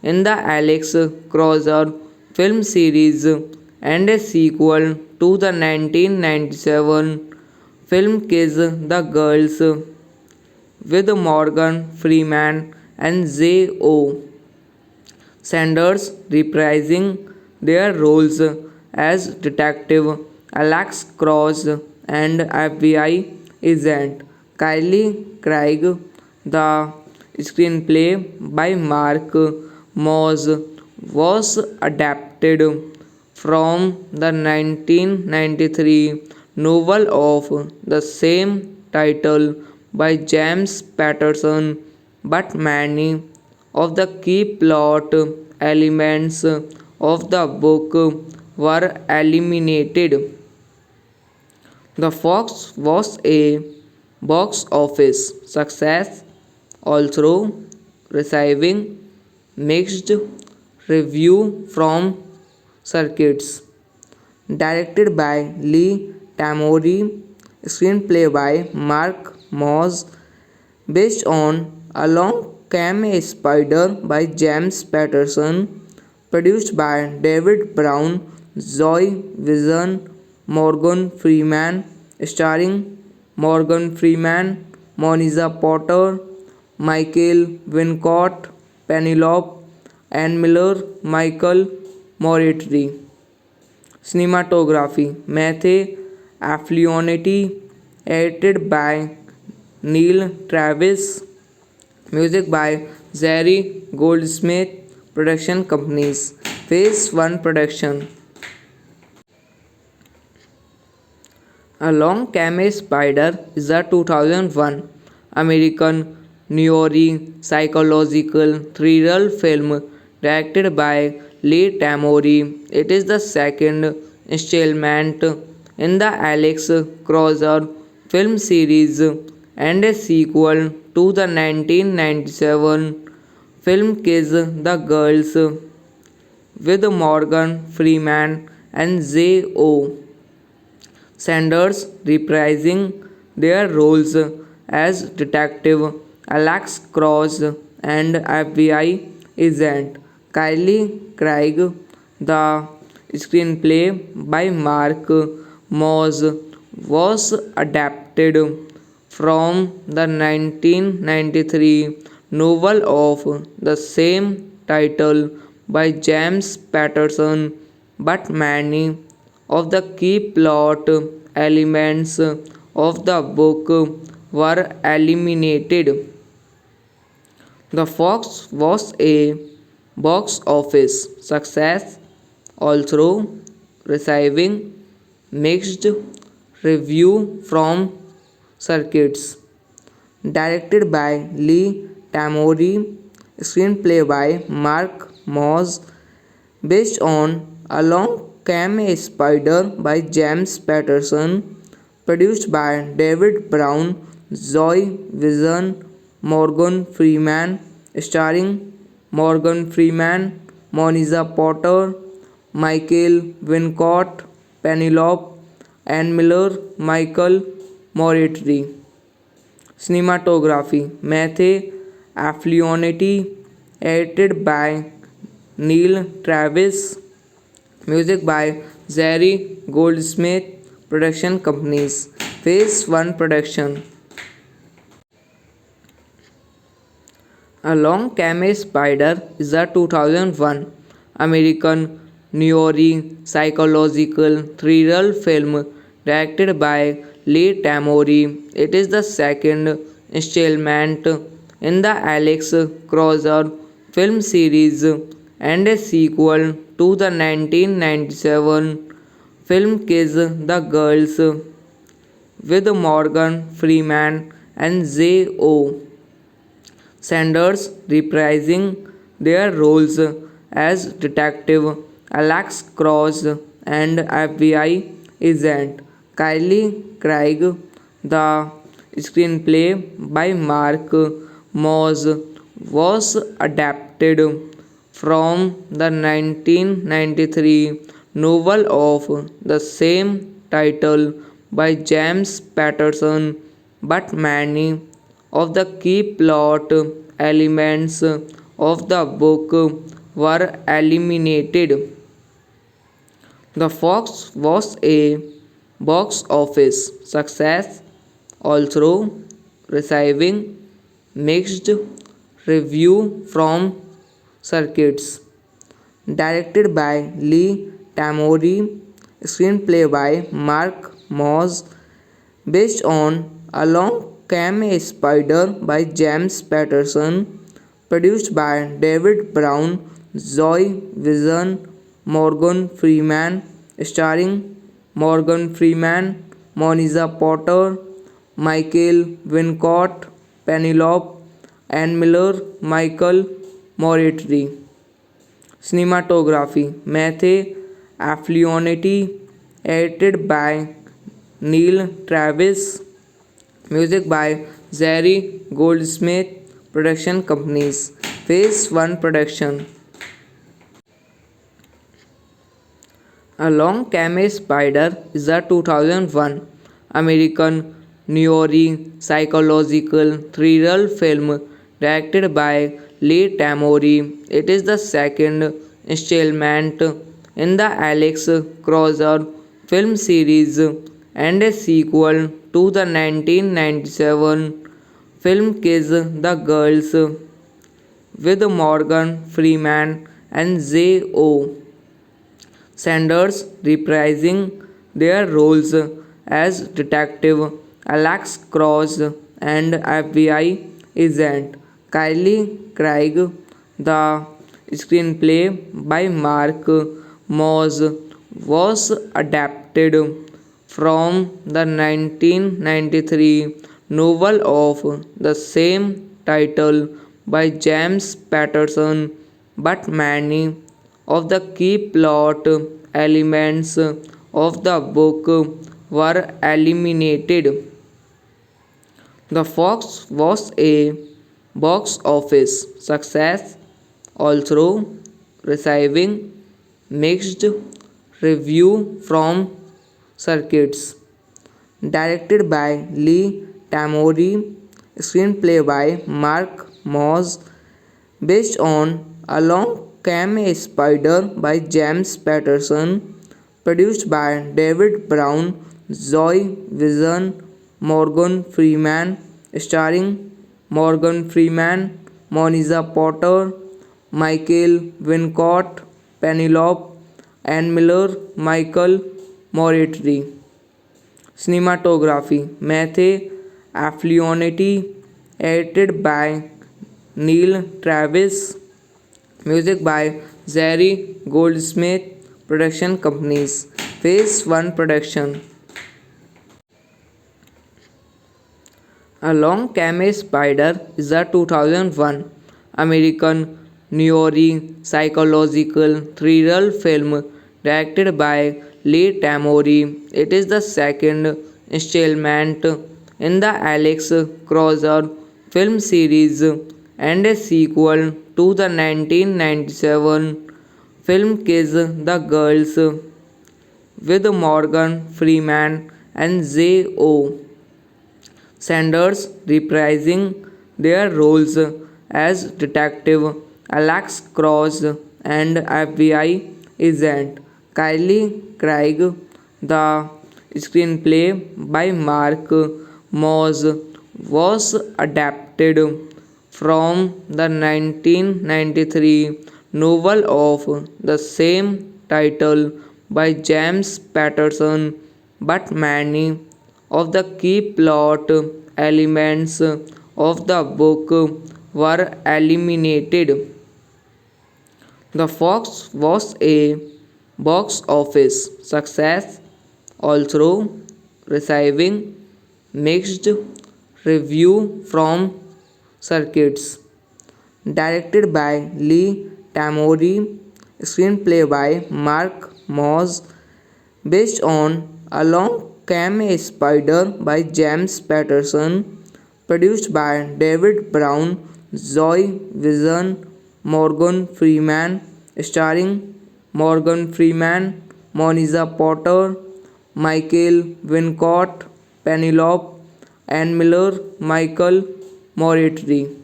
in the Alex Crozer film series and a sequel to the 1997 film Kiss the Girls with Morgan Freeman and J.O. Sanders reprising their roles as Detective Alex Cross and FBI agent Kylie Craig. The screenplay by Mark Moss was adapted from the 1993 novel of the same title by James Patterson, but many of the key plot elements of the book were eliminated. The Fox was a box office success, although receiving mixed review from circuits. Directed by Lee Tamori, screenplay by Mark Moss, based on Along Came a Spider by James Patterson, produced by David Brown, Zoe Vision, Morgan Freeman, starring Morgan Freeman, Monica Potter, Michael Wincott, Penelope Ann Miller, Michael Moritri. Cinematography Matthew Afflionity, edited by Neil Travis, music by Jerry Goldsmith, production companies. Phase 1 production. A Long Came a Spider is a 2001 American noir psychological thriller film directed by Lee Tamori. It is the second installment in the Alex Crozer film series and a sequel to the 1997 film Kiss the Girls with Morgan Freeman and J.O. Sanders reprising their roles as Detective Alex Cross and FBI agent Kylie Craig. The screenplay by Mark Moss was adapted from the 1993 novel of the same title by James Patterson, but many of the key plot elements of the book were eliminated. The Fox was a box office success, although receiving mixed review from circuits. Directed by Lee Tamori, screenplay by Mark Moss, based on Along Came a Spider by James Patterson, produced by David Brown, Zoe Vision, Morgan Freeman, starring Morgan Freeman, Monica Potter, Michael Wincott, Penelope Ann Miller, Michael Moretti. Cinematography Matthew Afflionity, edited by Neil Travis, music by Jerry Goldsmith, production companies. Phase 1 production. A Long Came a Spider is a 2001 American noir psychological thriller film directed by Lee Tamori. It is the second installment in the Alex Crozer film series and a sequel to the 1997 film Kiss the Girls with Morgan Freeman and J.O. Sanders reprising their roles as Detective Alex Cross and FBI agent Kylie Craig. The screenplay by Mark Moss was adapted from the 1993 novel of the same title by James Patterson, but many of the key plot elements of the book were eliminated. The Fox was a box office success, although receiving mixed review from circuits. Directed by Lee Tamori, screenplay by Mark Moss, based on Along Came a Spider by James Patterson, produced by David Brown, Zoe Vision, Morgan Freeman, starring Morgan Freeman, Monica Potter, Michael Wincott, Penelope Ann Miller, Michael Moretti. Cinematography Matthew Afflionity, edited by Neil Travis, music by Jerry Goldsmith, production companies. Phase 1 production. A Long Came a Spider is a 2001 American noir psychological thriller film directed by Lee Tamori. It is the second installment in the Alex Crozer film series and a sequel to the 1997 film Kiss the Girls with Morgan Freeman and J.O. Sanders reprising their roles as Detective Alex Cross and FBI agent Kylie Craig. The screenplay by Mark Moss was adapted from the 1993 novel of the same title by James Patterson, but many of the key plot elements of the book were eliminated. The Fox was a box office success, although receiving mixed review from circuits. Directed by Lee Tamori, screenplay by Mark Moss, based on Along Came a Spider by James Patterson, produced by David Brown, Zoe Vision, Morgan Freeman, starring Morgan Freeman, Monica Potter, Michael Wincott, Penelope Ann Miller, Michael Moretti. Cinematography Matthew Afflionity, edited by Neil Travis, music by Jerry Goldsmith, production companies. Phase 1 production. Along Came a Spider is a 2001 American noir psychological thriller film directed by Lee Tamori. It is the second installment in the Alex Crozer film series and a sequel to the 1997 film Kiss the Girls with Morgan Freeman and J.O. Sanders reprising their roles as Detective Alex Cross and FBI agent Kylie Craig. The screenplay by Mark Moss was adapted from the 1993 novel of the same title by James Patterson, but many of the key plot elements of the book were eliminated. The Fox was a box office success, although receiving mixed review from circuits. Directed by Lee Tamori, screenplay by Mark Moss, based on Along Came a Spider by James Patterson, produced by David Brown, Zoe Vision, Morgan Freeman, starring Morgan Freeman, Monica Potter, Michael Wincott, Penelope Ann Miller, Michael Moretti.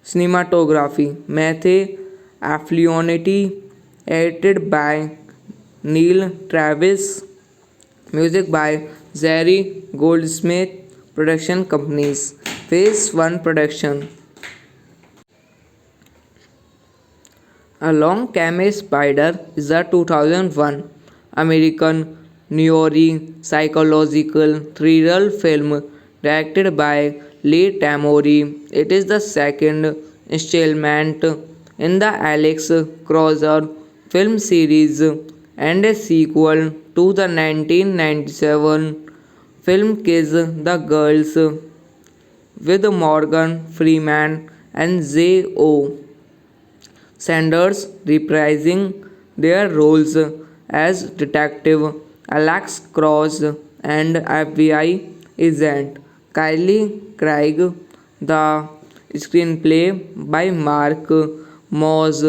Cinematography Matthew Afflionity, edited by Neil Travis, music by Jerry Goldsmith, production companies. Phase 1 production. Along Came a Spider is a 2001 American noir psychological thriller film directed by Lee Tamori. It is the second installment in the Alex Crozer film series and a sequel to the 1997 film Kiss the Girls with Morgan Freeman and J.O. Sanders reprising their roles as Detective Alex Cross and FBI agent Kylie Craig. The screenplay by Mark Moss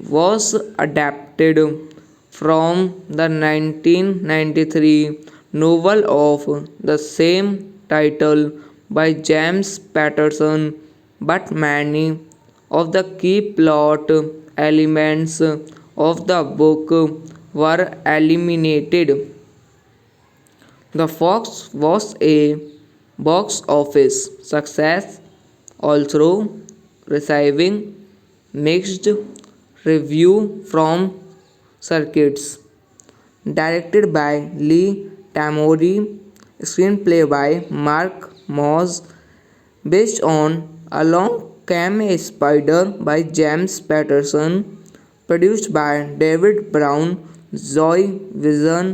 was adapted from the 1993 novel of the same title by James Patterson, but many of the key plot elements of the book were eliminated. The Fox was a box office success, although receiving mixed review from circuits. Directed by Lee Tamori, screenplay by Mark Moss, based on Along Came a Spider by James Patterson, produced by David Brown, Zoe Vision,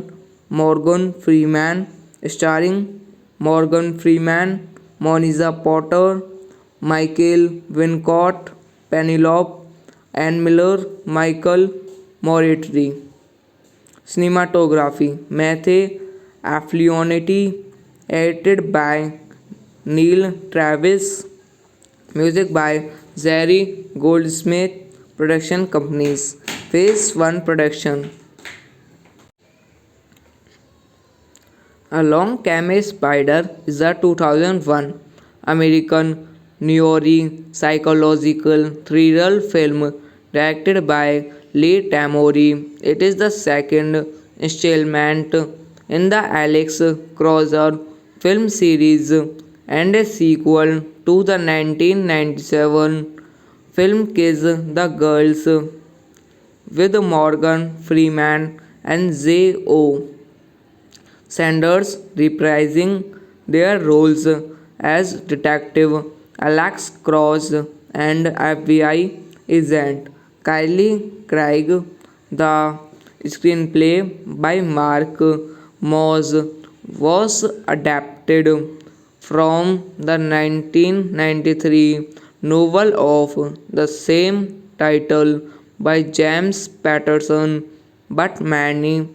Morgan Freeman, starring Morgan Freeman, Monica Potter, Michael Wincott, Penelope Ann Miller, Michael Moritri. Cinematography Matthew Afflionity, edited by Neil Travis, music by Jerry Goldsmith, production companies. Phase 1 production. A Long Came Spider is a 2001 American noir psychological thriller film directed by Lee Tamori. It is the second installment in the Alex Crozer film series and a sequel to the 1997 film Kiss the Girls with Morgan Freeman and J.O. Sanders reprising their roles as Detective Alex Cross and FBI agent Kylie Craig. The screenplay by Mark Moss was adapted from the 1993 novel of the same title by James Patterson, but many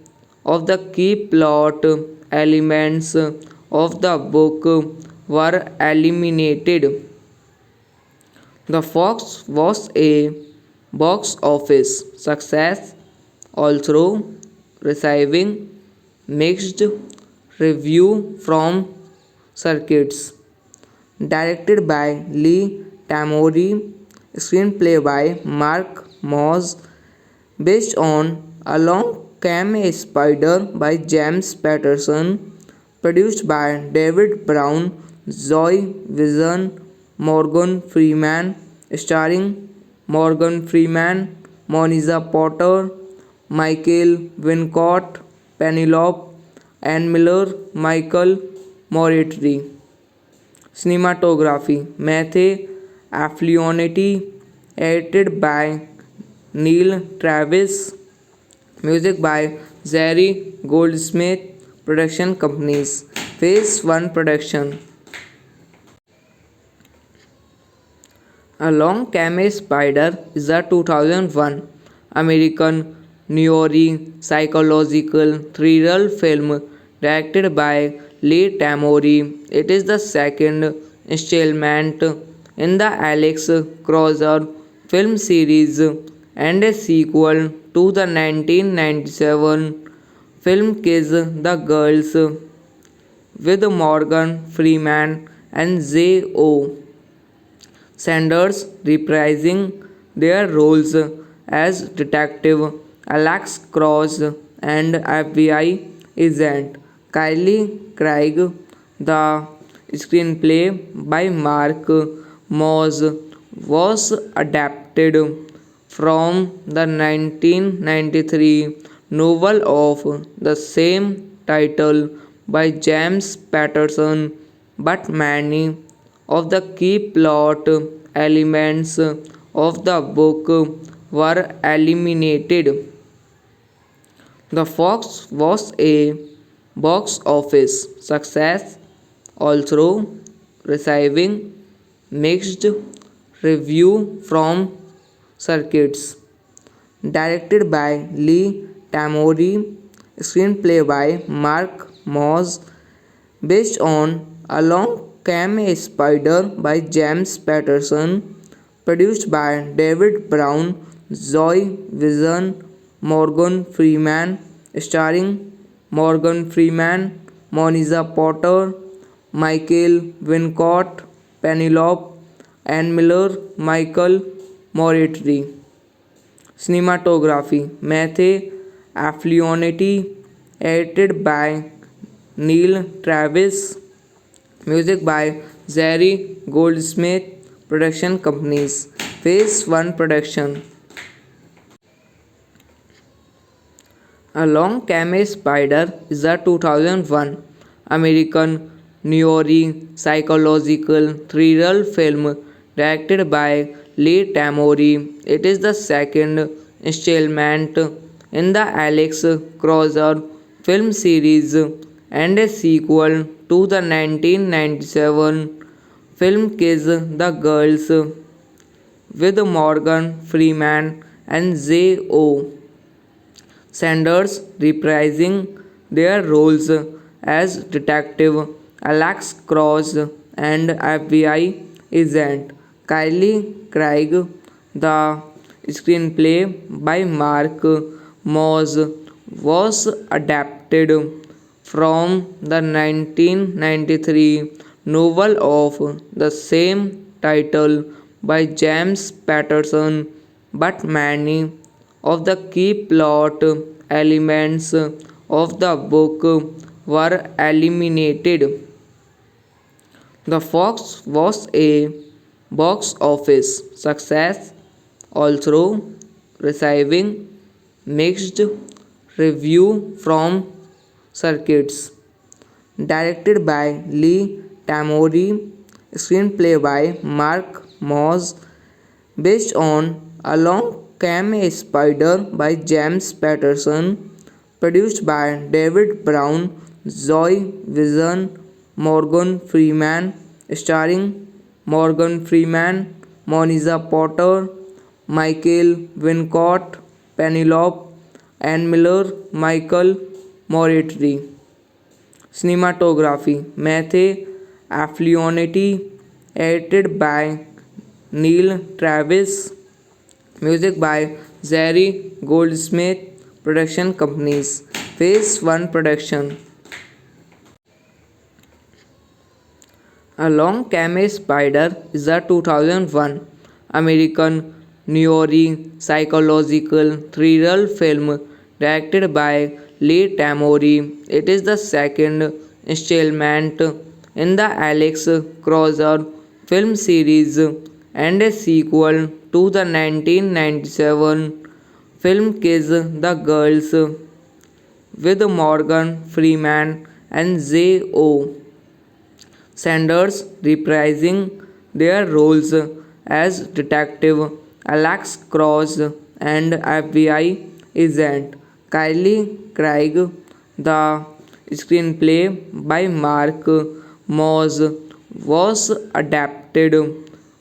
of the key plot elements of the book were eliminated. The Fox was a box office success, although receiving mixed review from circuits. Directed by Lee Tamori, screenplay by Mark Moss, based on Along Came a Spider by James Patterson, produced by David Brown, Zoe Vision, Morgan Freeman, starring Morgan Freeman, Monica Potter, Michael Wincott, Penelope, Ann Miller, Michael Moritri. Cinematography Matthew Afflionity, edited by Neil Travis, music by Jerry Goldsmith, production companies. Phase 1 production. A Long Came a Spider is a 2001 American noir psychological thriller film directed by Lee Tamori. It is the second installment in the Alex Crozer film series and a sequel to the 1997 film Kiss the Girls with Morgan Freeman and J.O. Sanders reprising their roles as Detective Alex Cross and FBI agent Kylie Craig. The screenplay by Mark Moss was adapted from the 1993 novel of the same title by James Patterson, but many of the key plot elements of the book were eliminated. The Fox was a box office success, although receiving mixed review from circuits. Directed by Lee Tamori, screenplay by Mark Moss, based on Along Came a Spider by James Patterson, produced by David Brown, Zoe Vision, Morgan Freeman, starring Morgan Freeman, Monica Potter, Michael Wincott, Penelope, Ann Miller, Michael Moritri. Cinematography Matthew Afflionity, edited by Neil Travis, music by Jerry Goldsmith, production companies. Phase 1 production. A Long Came a Spider is a 2001 American noir psychological thriller film directed by Lee Tamori. It is the second installment in the Alex Crozer film series and a sequel to the 1997 film Kiss the Girls with Morgan Freeman and J.O. Sanders reprising their roles as Detective Alex Cross and FBI agent Kylie Craig. The screenplay by Mark Moss was adapted from the 1993 novel of the same title by James Patterson, but many of the key plot elements of the book were eliminated. The Fox was a box office success, although receiving mixed review from circuits. Directed by Lee Tamori, screenplay by Mark Moss, based on Along Came a Spider by James Patterson, produced by David Brown, Zoe Vision, Morgan Freeman, starring Morgan Freeman, Monica Potter, Michael Wincott, Penelope Ann Miller, Michael Moretti. Cinematography Matthew Afflionity, edited by Neil Travis, music by Jerry Goldsmith, production companies. Phase 1 production. Along Came a Spider is a 2001 American noir psychological thriller film directed by Lee Tamori. It is the second installment in the Alex Cross film series and a sequel to the 1997 film Kiss the Girls with Morgan Freeman and J.O. Sanders reprising their roles as Detective Alex Cross and FBI agent Kylie Craig. The screenplay by Mark Moss was adapted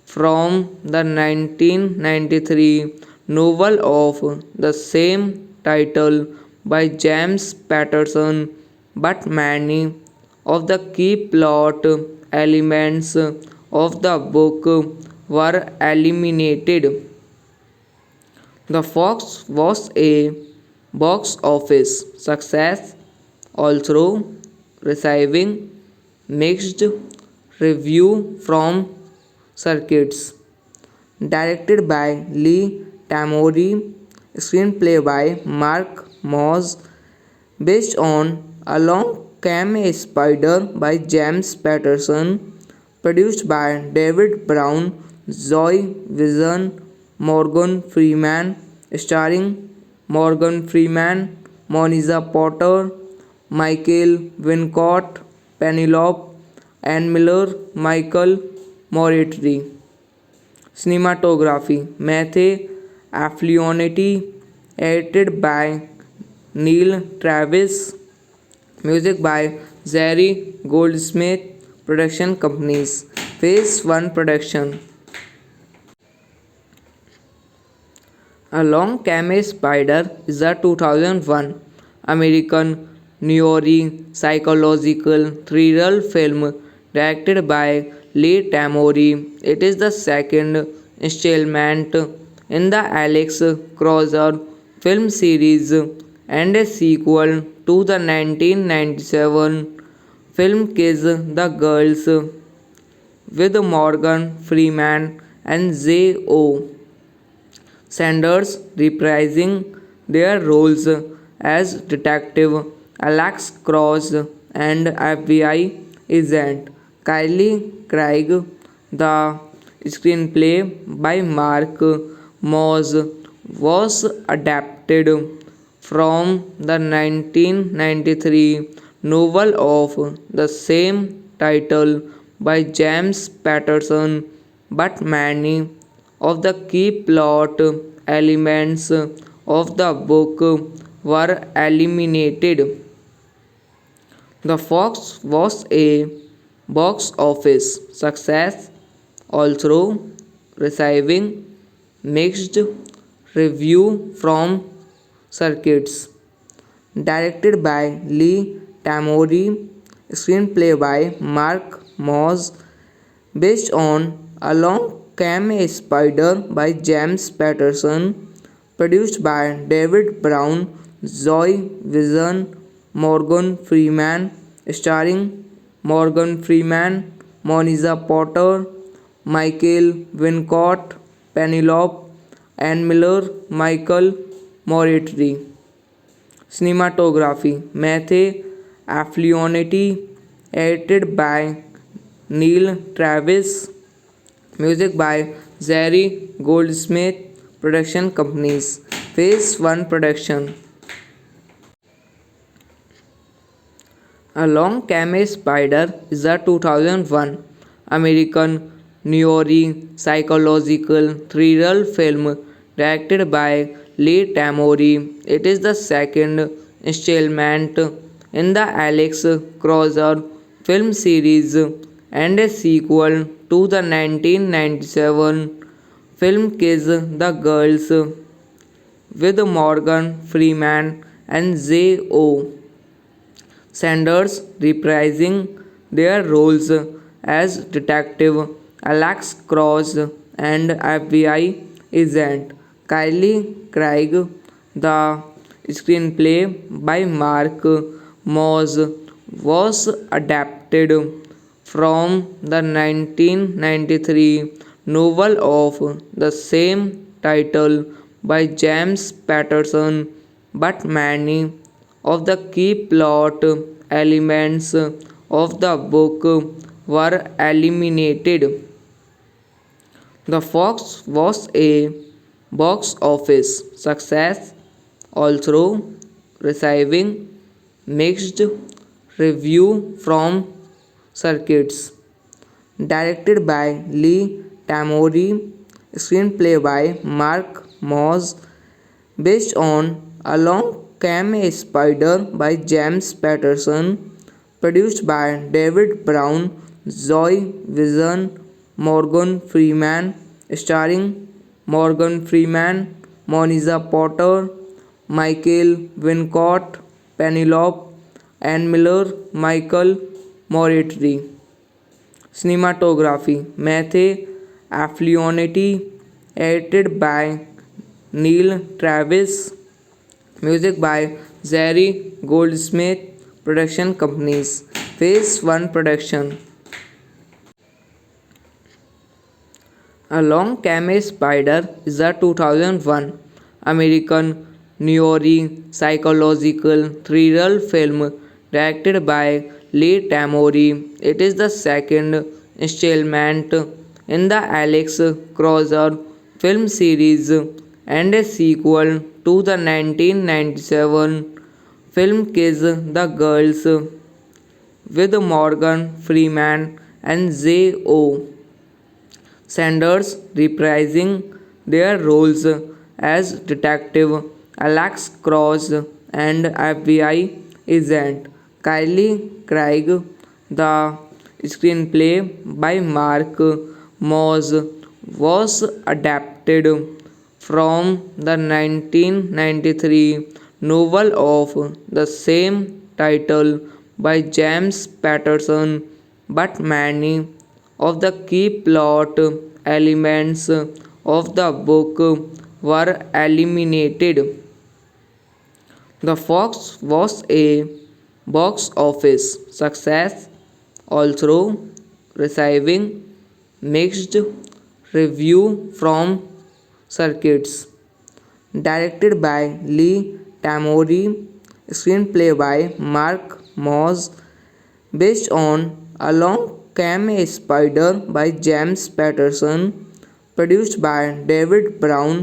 from the 1993 novel of the same title by James Patterson, but many of the key plot elements of the book were eliminated. The Fox was a box office success, although receiving mixed review from circuits. Directed by Lee Tamori, screenplay by Mark Moss, based on Along Came a Spider by James Patterson, produced by David Brown, Zoe Vision, Morgan Freeman, starring Morgan Freeman, Monica Potter, Michael Wincott, Penelope Ann Miller, Michael Moretti. Cinematography Matthew Afflionity, edited by Neil Travis, music by Jerry Goldsmith, production companies. Phase 1 production. Along Came a Spider is a 2001 American noir psychological thriller film directed by Lee Tamori. It is the second installment in the Alex Cross film series and a sequel to the 1997 film Kiss the Girls with Morgan Freeman and J.O. Sanders reprising their roles as Detective Alex Cross and FBI agent Kylie Craig. The screenplay by Mark Moss was adapted from the 1993 novel of the same title by James Patterson, but many of the key plot elements of the book were eliminated. The Fox was a box office success, although receiving mixed review from circuits. Directed by Lee Tamori, screenplay by Mark Moss, based on Along Came a Spider by James Patterson, produced by David Brown, Zoe Vision, Morgan Freeman, starring Morgan Freeman, Monica Potter, Michael Wincott, Penelope Ann Miller, Michael Moritri. Cinematography Matthew Afflionity, edited by Neil Travis, music by Zary Goldsmith, production companies. Phase 1 production. Along Came a Spider is a 2001 American noir psychological thriller film directed by Lee Tamori. It is the second installment in the Alex Crozer film series and a sequel to the 1997 film Kiss the Girls with Morgan Freeman and J.O. Sanders reprising their roles as Detective Alex Cross and FBI agent Kylie Craig. The screenplay by Mark Moss was adapted from the 1993 novel of the same title by James Patterson, but many of the key plot elements of the book were eliminated. The Fox was a box office success, although receiving mixed review from circuits. Directed by Lee Tamori, screenplay by Mark Moss, based on Along Came a Spider by James Patterson, produced by David Brown, Zoe Vision, Morgan Freeman, starring Morgan Freeman, Monica Potter, Michael Wincott, Penelope Ann Miller, Michael Moritri. Cinematography Matthew Afflionity, edited by Neil Travis, music by Zary Goldsmith, production companies. Phase 1 production. Along Came a Spider is a 2001 American noir psychological thriller film directed by Lee Tamori. It is the second installment in the Alex Crozer film series and a sequel to the 1997 film Kiss the Girls with Morgan Freeman and J.O. Sanders reprising their roles as Detective Alex Cross and FBI agent Kylie Craig. The screenplay by Mark Moss was adapted from the 1993 novel of the same title by James Patterson, but many of the key plot elements of the book were eliminated. The Fox was a box office success, although receiving mixed review from circuits. Directed by Lee Tamori, screenplay by Mark Moss, based on Along Came a Spider by James Patterson, produced by David Brown,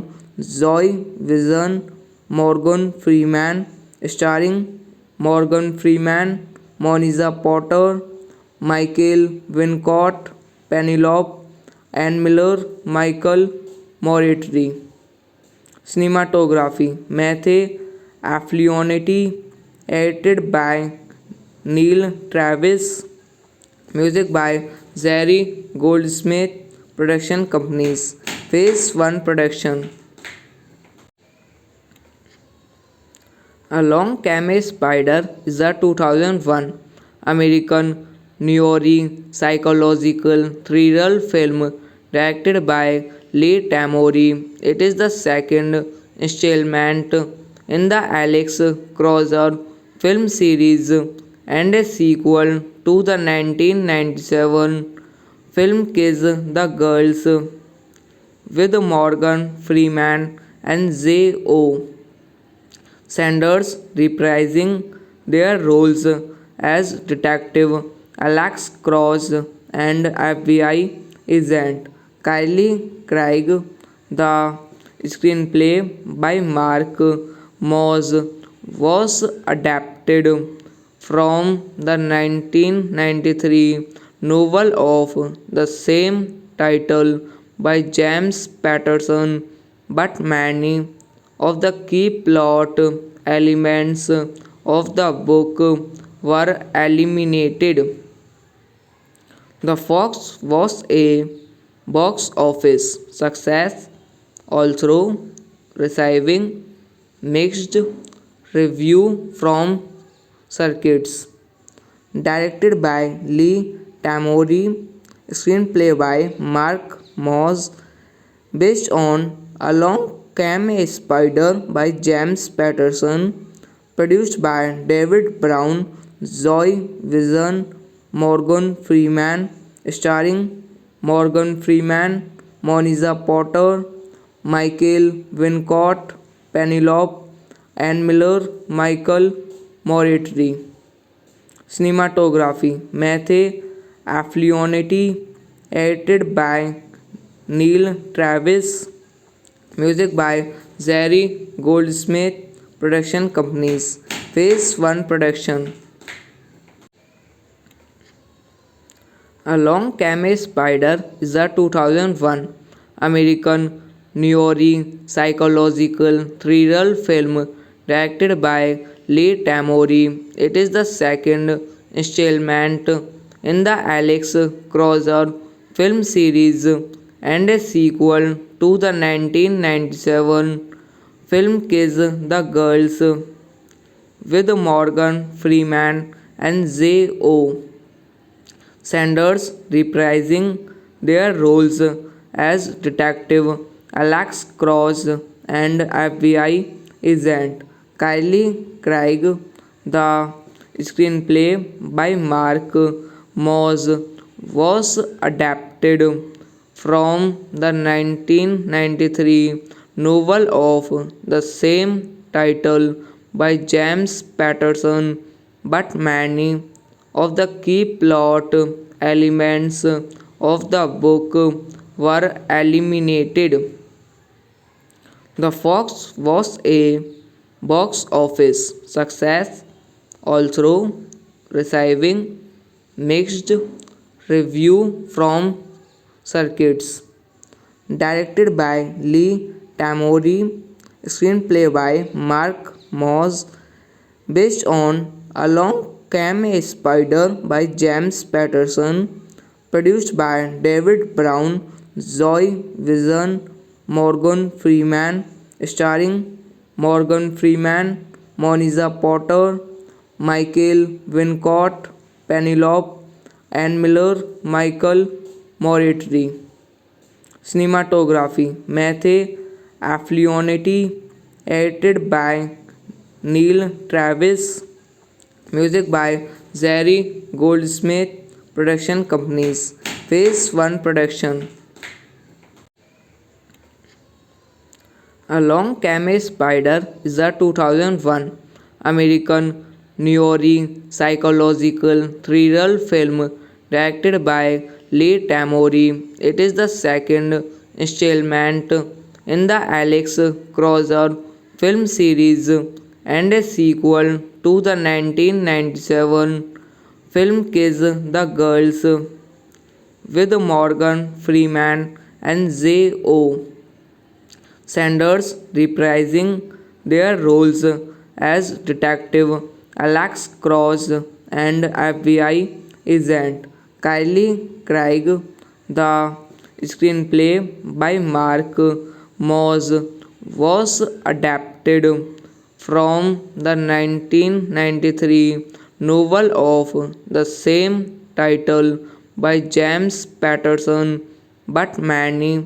Zoe Vision, Morgan Freeman, starring Morgan Freeman, Monica Potter, Michael Wincott, Penelope Ann Miller, Michael Moritri. Cinematography Matthew Afflionity, edited by Neil Travis, music by Zary Goldsmith, Production Companies. Phase 1 Production. A Long Came Spider is a 2001 American noir psychological thriller film directed by Lee Tamori. It is the second installment in the Alex Crozer film series and a sequel to the 1997 film Kiss the Girls with Morgan Freeman and J.O. Sanders reprising their roles as Detective Alex Cross and FBI agent Kylie Craig. The screenplay by Mark Moss was adapted from the 1993 novel of the same title by James Patterson, but many of the key plot elements of the book were eliminated. The Fox was a box office success, although receiving mixed review from circuits. Directed by Lee Tamori, screenplay by Mark Moss, based on Along Came a Spider by James Patterson, produced by David Brown, Zoe Vision, Morgan Freeman, starring Morgan Freeman, Monica Potter, Michael Wincott, Penelope Ann Miller, Michael Moretti. Cinematography Matthew Afflionity, edited by Neil Travis, music by Jerry Goldsmith. Production Companies. Phase 1 Production. A Long Came a Spider is a 2001 American noir psychological thriller film directed by Lee Tamori. It is the second installment in the Alex Crozer film series and a sequel to the 1997 film Kiss the Girls with Morgan Freeman and J.O. Sanders reprising their roles as Detective Alex Cross and FBI agent Kylie Craig. The screenplay by Mark Moss was adapted from the 1993 novel of the same title by James Patterson, but many of the key plot elements of the book were eliminated. The Fox was a box office success, although receiving mixed review from circuits. Directed by Lee Tamori, screenplay by Mark Moss, based on Along Came a Spider by James Patterson, produced by David Brown, Zoe Vision, Morgan Freeman, starring Morgan Freeman, Monica Potter, Michael Wincott, Penelope Ann Miller, Michael Moretti. Cinematography Matthew Afflionity, edited by Neil Travis, music by Jerry Goldsmith. Production Companies. Phase 1 Production. A Long Came a Spider is a 2001 American noir psychological thriller film directed by Lee Tamori. It is the second installment in the Alex Crozer film series and a sequel to the 1997 film Kiss the Girls with Morgan Freeman and J.O. Sanders reprising their roles as Detective Alex Cross and FBI agent Kylie Craig. The screenplay by Mark Moss was adapted from the 1993 novel of the same title by James Patterson, but many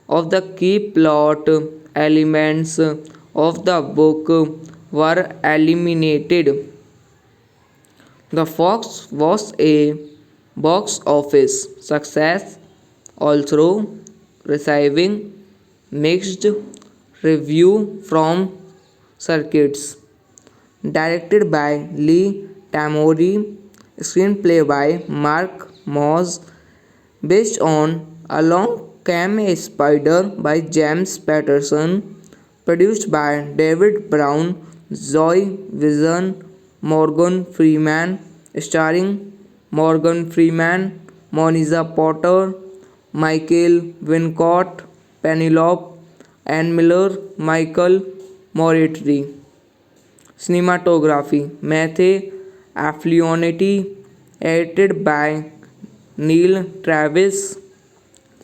of the key plot elements of the book were eliminated. The Fox was a box office success, although receiving mixed review from circuits. Directed by Lee Tamori, screenplay by Mark Moss, based on Along Came a Spider by James Patterson, produced by David Brown, Zoe Vision, Morgan Freeman, starring Morgan Freeman, Monica Potter, Michael Wincott, Penelope Ann Miller, Michael Moretti. Cinematography Matthew Afflionity, edited by Neil Travis,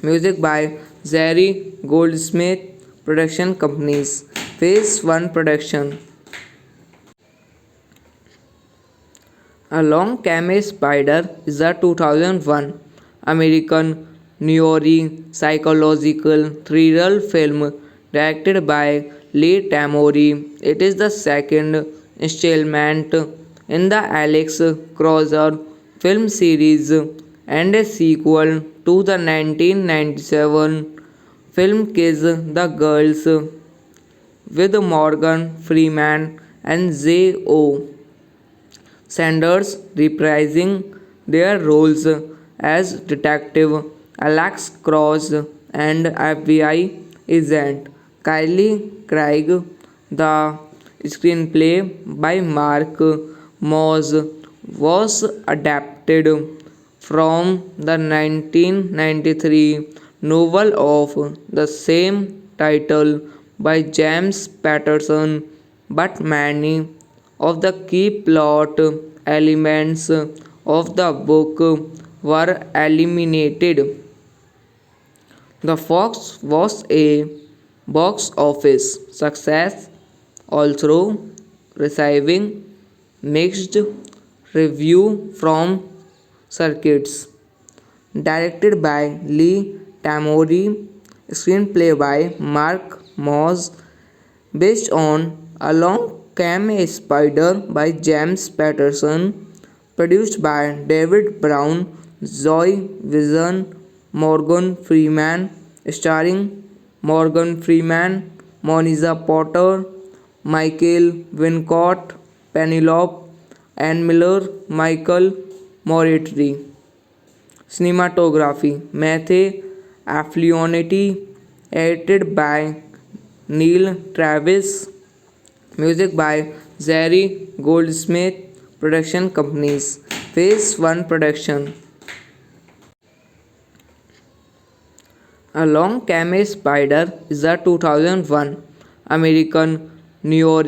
music by Jerry Goldsmith, production companies. Phase 1 production. Along Came a Spider is a 2001 American noir psychological thriller film directed by Lee Tamori. It is the second installment in the Alex Cross film series and a sequel to the 1997 film Kiss the Girls with Morgan Freeman and J.O. Sanders reprising their roles as Detective Alex Cross and FBI agent Kylie Craig. The screenplay by Mark Moss was adapted from the 1993 novel of the same title by James Patterson, but many of the key plot elements of the book were eliminated. The Fox was a box office success, although receiving mixed review from circuits. Directed by Lee Tamori, screenplay by Mark Moss, based on Along Came a Spider by James Patterson, produced by David Brown, Zoe Vision, Morgan Freeman, starring Morgan Freeman, Monica Potter, Michael Wincott, Penelope Ann Miller, Michael Moretti. Cinematography Matthew Afflionity, edited by Neil Travis, music by Jerry Goldsmith, production companies. Phase 1 production. Along Came a Spider is a 2001 American noir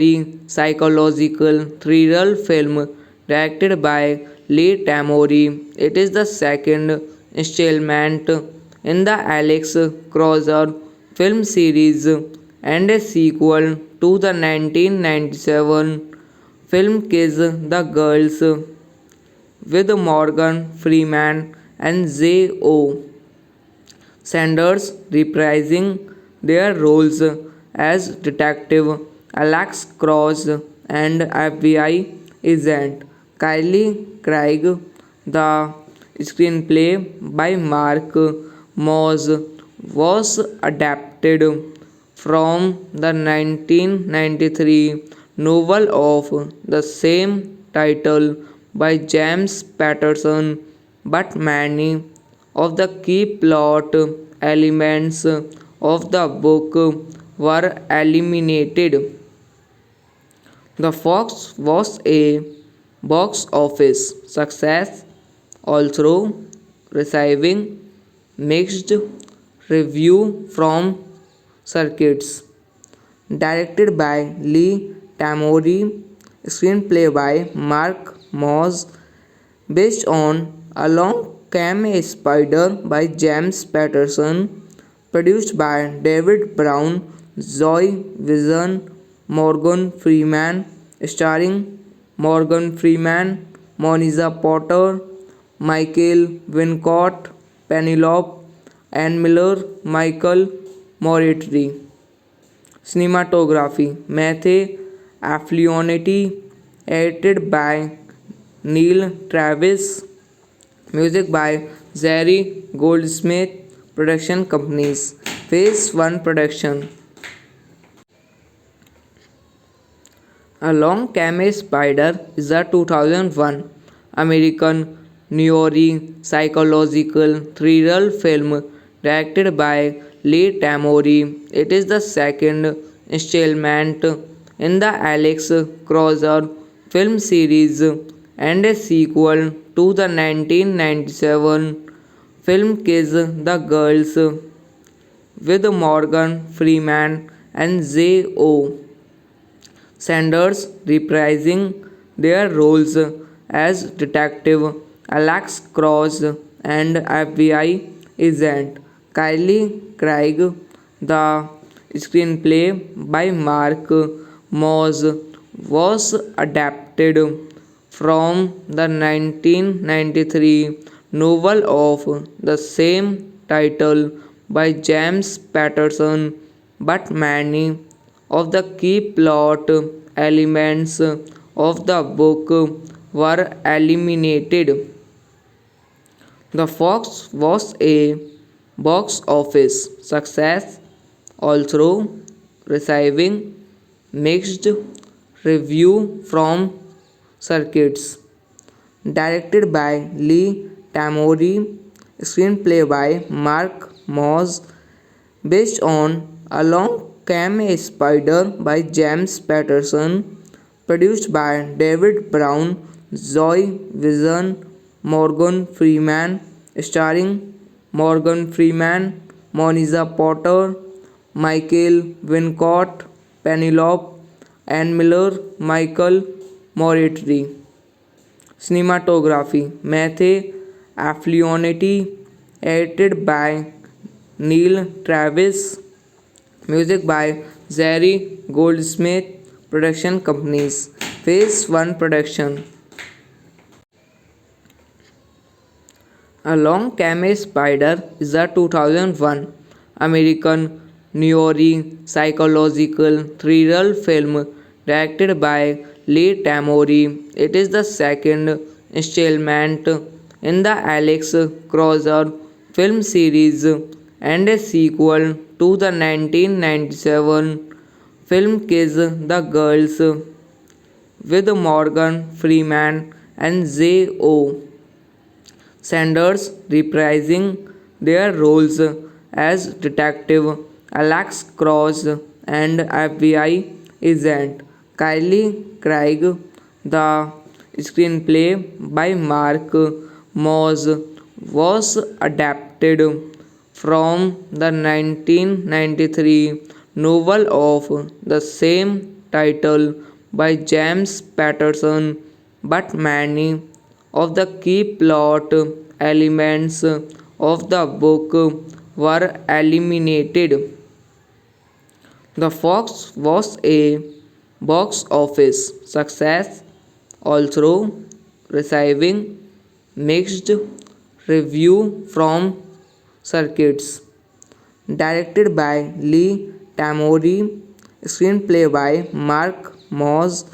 psychological thriller film directed by Lee Tamori. It is the second installment in the Alex Cross film series and a sequel to the 1997 film Kiss the Girls with Morgan Freeman and J.O. Sanders reprising their roles as Detective Alex Cross and FBI agent Kylie Craig. The screenplay by Mark Moss was adapted from the 1993 novel of the same title by James Patterson, but many of the key plot elements of the book were eliminated. The Fox was a box office success, although receiving mixed review from circuits. Directed by Lee Tamori, screenplay by Mark Moss, based on Along Came a Spider by James Patterson, produced by David Brown, Zoe Vision, Morgan Freeman, starring Morgan Freeman, Monica Potter, Michael Wincott, Penelope Ann Miller, Michael Moritri. Cinematography Matthew Afflionity, edited by Neil Travis, music by Jerry Goldsmith, production companies. Phase 1 production. Along Came a Spider is a 2001 American noir psychological thriller film directed by Lee Tamori. It is the second installment in the Alex Crozer film series and a sequel to the 1997 film Kiss the Girls with Morgan Freeman and J.O. Sanders reprising their roles as Detective Alex Cross and FBI agent Kylie Craig. The screenplay by Mark Moss was adapted from the 1993 novel of the same title by James Patterson, but many of the key plot elements of the book were eliminated. The Fox was a box office success, although receiving mixed review from circuits. Directed by Lee Tamori, screenplay by Mark Moss, based on Along Came a Spider by James Patterson, produced by David Brown, Zoe Vision, Morgan Freeman, starring Morgan Freeman, Monica Potter, Michael Wincott, Penelope Ann Miller, Michael Moritri. Cinematography Matthew Afflionity, edited by Neil Travis, music by Jerry Goldsmith, production companies. Phase 1 production. Along Came a Spider is a 2001 American noir psychological thriller film directed by Lee Tamori. It is the second installment in the Alex Crozer film series and a sequel to the 1997 film Kiss the Girls with Morgan Freeman and J.O. Sanders reprising their roles as Detective Alex Cross and FBI agent Kylie Craig. The screenplay by Mark Moss was adapted from the 1993 novel of the same title by James Patterson, but many of the key plot elements of the book were eliminated. The Fox was a box office success, although receiving mixed review from circuits. Directed by Lee Tamori, screenplay by Mark Moss,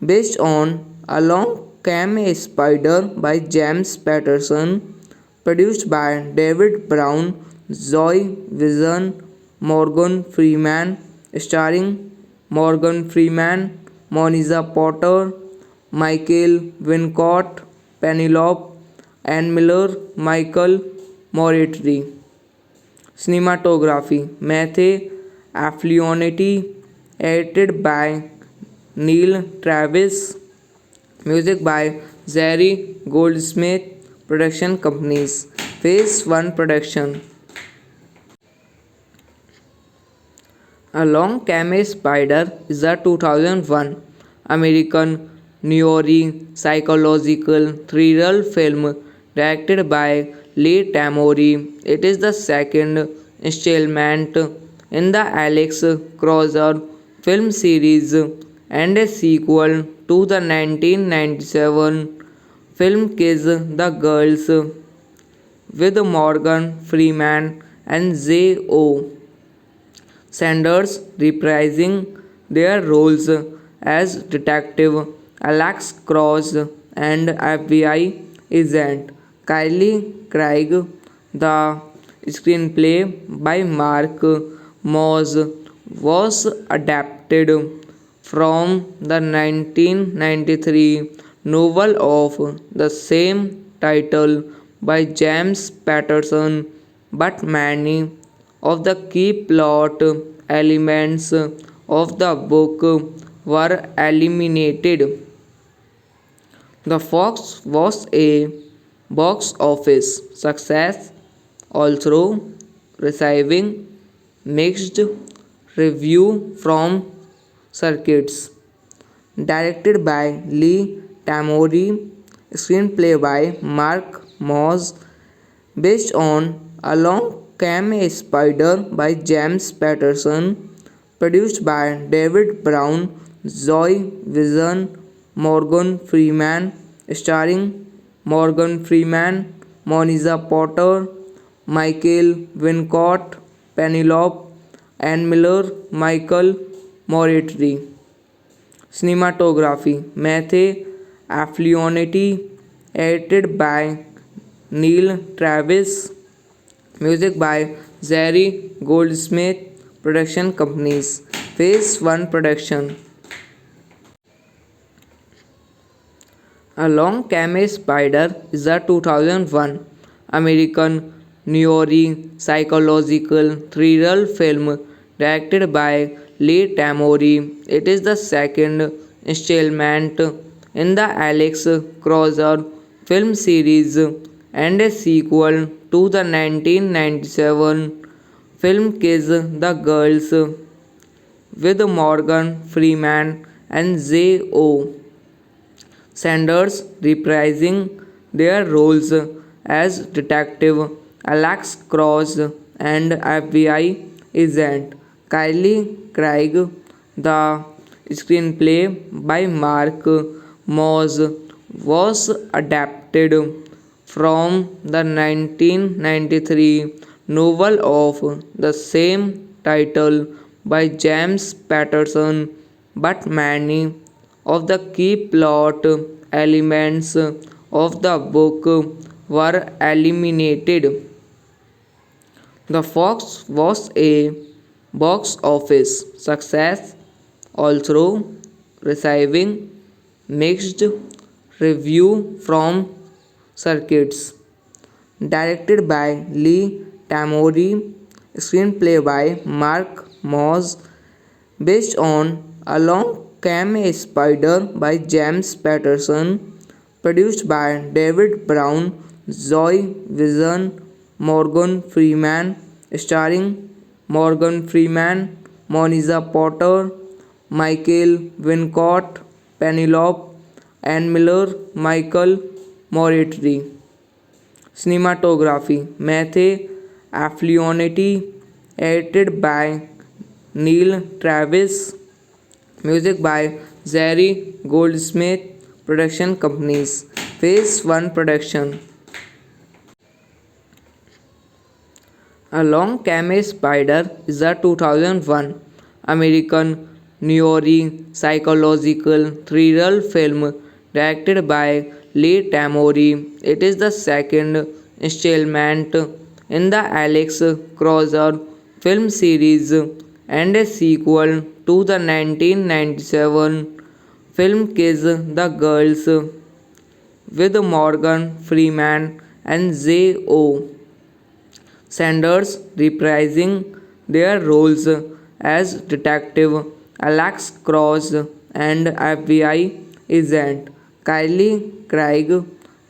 based on Along Came a Spider by James Patterson, produced by David Brown, Zoe Vision, Morgan Freeman, starring Morgan Freeman, Monica Potter, Michael Wincott, Penelope Ann Miller, Michael Moritri. Cinematography Matthew Afflionity, edited by Neil Travis, music by Jerry Goldsmith, production companies. Phase 1 production. Along Came a Spider is a 2001 American noir psychological thriller film directed by Lee Tamori. It is the second installment in the Alex Crozer film series and a sequel to the 1997 film Kiss the Girls with Morgan Freeman and J.O. Sanders reprising their roles as Detective Alex Cross and FBI agent Kylie Craig. The screenplay by Mark Moss was adapted from the 1993 novel of the same title by James Patterson, but many of the key plot elements of the book were eliminated. The Fox was a box office success, although receiving mixed review from circuits. Directed by Lee Tamori, screenplay by Mark Moss, based on Along Came a Spider by James Patterson, produced by David Brown, Zoe Vision, Morgan Freeman, starring Morgan Freeman, Monica Potter, Michael Wincott, Penelope Ann Miller, Michael Moretti. Cinematography Matthew Afflionity, edited by Neil Travis, music by Jerry Goldsmith, production companies. Phase 1 production. Along Came a Spider is a 2001 American noir psychological thriller film directed by Lee Tamori. It is the second installment in the Alex Crozer film series and a sequel to the 1997 film Kiss the Girls with Morgan Freeman and J.O. Sanders reprising their roles as Detective Alex Cross and FBI agent Kylie Craig. The screenplay by Mark Moss was adapted from the 1993 novel of the same title by James Patterson, but many of the key plot elements of the book were eliminated. The Fox was a box office success, although receiving mixed review from circuits. Directed by Lee Tamori, screenplay by Mark Moss, based on Along Came a Spider by James Patterson, produced by David Brown, Zoe Vision, Morgan Freeman, starring Morgan Freeman, Monica Potter, Michael Wincott, Penelope Ann Miller, Michael Moretti. Cinematography Matthew Afflionity, edited by Neil Travis, music by Jerry Goldsmith, production companies. Phase 1 production. Along Came a Spider is a 2001 American noir psychological thriller film directed by Lee Tamori. It is the second installment in the Alex Crozer film series and a sequel to the 1997 film Kiss the Girls with Morgan Freeman and J.O. Sanders reprising their roles as Detective Alex Cross and FBI agent Kylie Craig.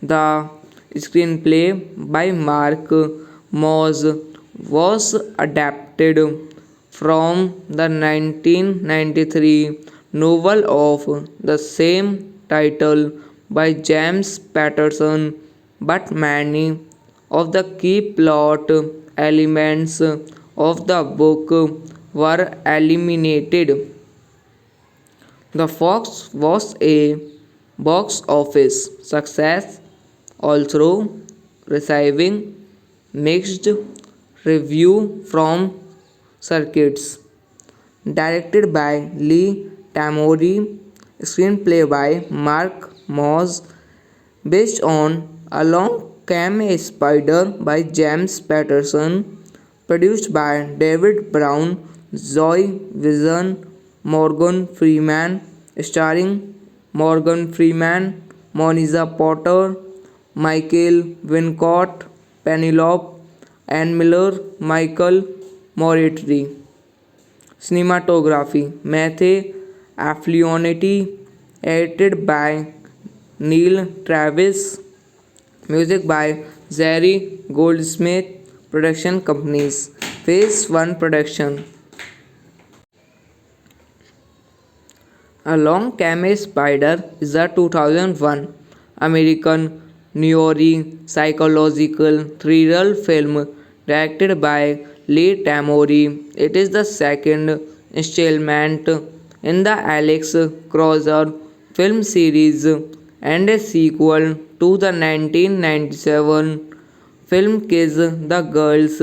The screenplay by Mark Moss was adapted from the 1993 novel of the same title by James Patterson, but many of the key plot elements of the book were eliminated. The Fox was a box office success, although receiving mixed review from circuits. Directed by Lee Tamori, screenplay by Mark Moss, based on Along Came a Spider by James Patterson, produced by David Brown, Zoe Vision, Morgan Freeman, starring Morgan Freeman, Monica Potter, Michael Wincott, Penelope Ann Miller, Michael Moritri. Cinematography Matthew Afflionity, edited by Neil Travis, music by Jerry Goldsmith, production companies. Phase 1 production. Along Came a Spider is a 2001 American noir psychological thriller film directed by Lee Tamori. It is the second installment in the Alex Crozer film series and a sequel to the 1997 film Kiss the Girls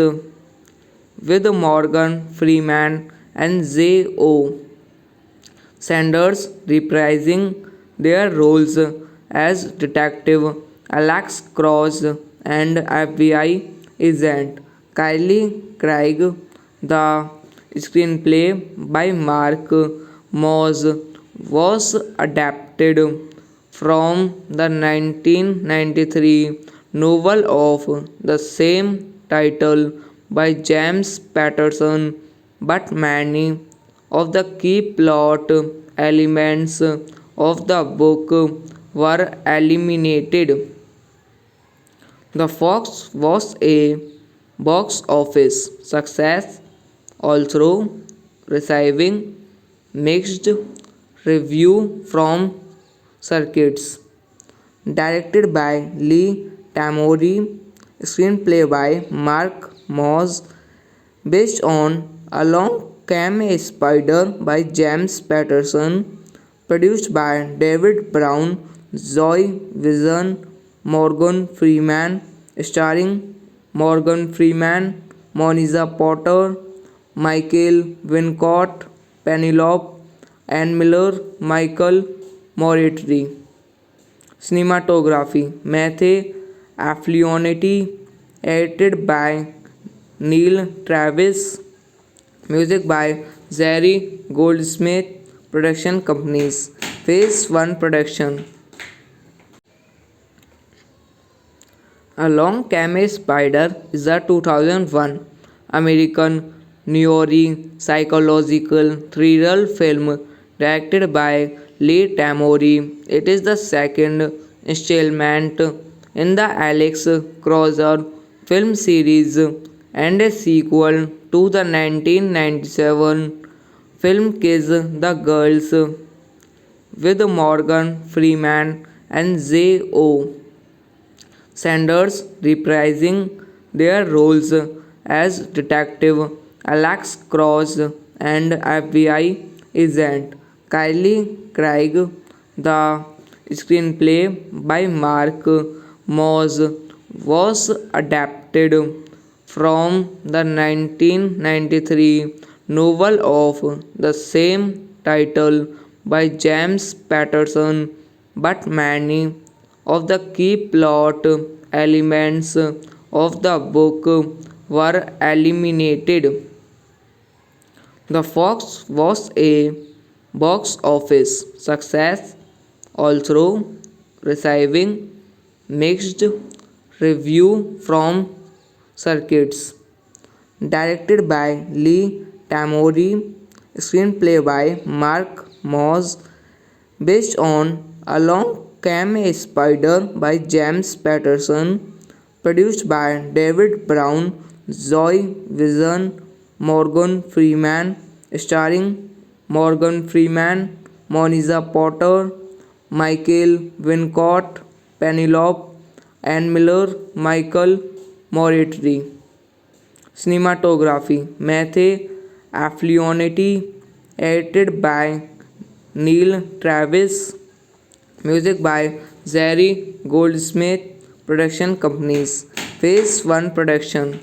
with Morgan Freeman and J.O. Sanders reprising their roles as Detective Alex Cross and FBI agent Kylie Craig. The screenplay by Mark Moss was adapted from the 1993 novel of the same title by James Patterson, but many of the key plot elements of the book were eliminated. The Fox was a box office success, although receiving mixed review from circuits. Directed by Lee Tamori, screenplay by Mark Moss, based on Along Came a Spider by James Patterson, produced by David Brown, Zoe Vision, Morgan Freeman, starring Morgan Freeman, Monica Potter, Michael Wincott, Penelope Ann Miller, Michael Moritri. Cinematography Matthew Afflionity, edited by Neil Travis, music by Jerry Goldsmith, production companies. Phase 1 production. Along Came a Spider is a 2001 American noir psychological thriller film directed by Lee Tamori. It is the second installment in the Alex Crozer film series and a sequel to the 1997 film Kiss the Girls with Morgan Freeman and J.O. Sanders reprising their roles as Detective Alex Cross and FBI agent Kylie Craig. The screenplay by Mark Moss was adapted from the 1993 novel of the same title by James Patterson, but many of the key plot elements of the book were eliminated. The Fox was a box office success, although receiving mixed review from circuits. Directed by Lee Tamori, screenplay by Mark Moss, based on Along Came a Spider by James Patterson, produced by David Brown, Zoe Vision, Morgan Freeman, starring Morgan Freeman, Monica Potter, Michael Wincott, Penelope Ann Miller, Michael Moritri. Cinematography Matthew Afflionity, edited by Neil Travis, music by Zary Goldsmith, production companies. Phase 1 production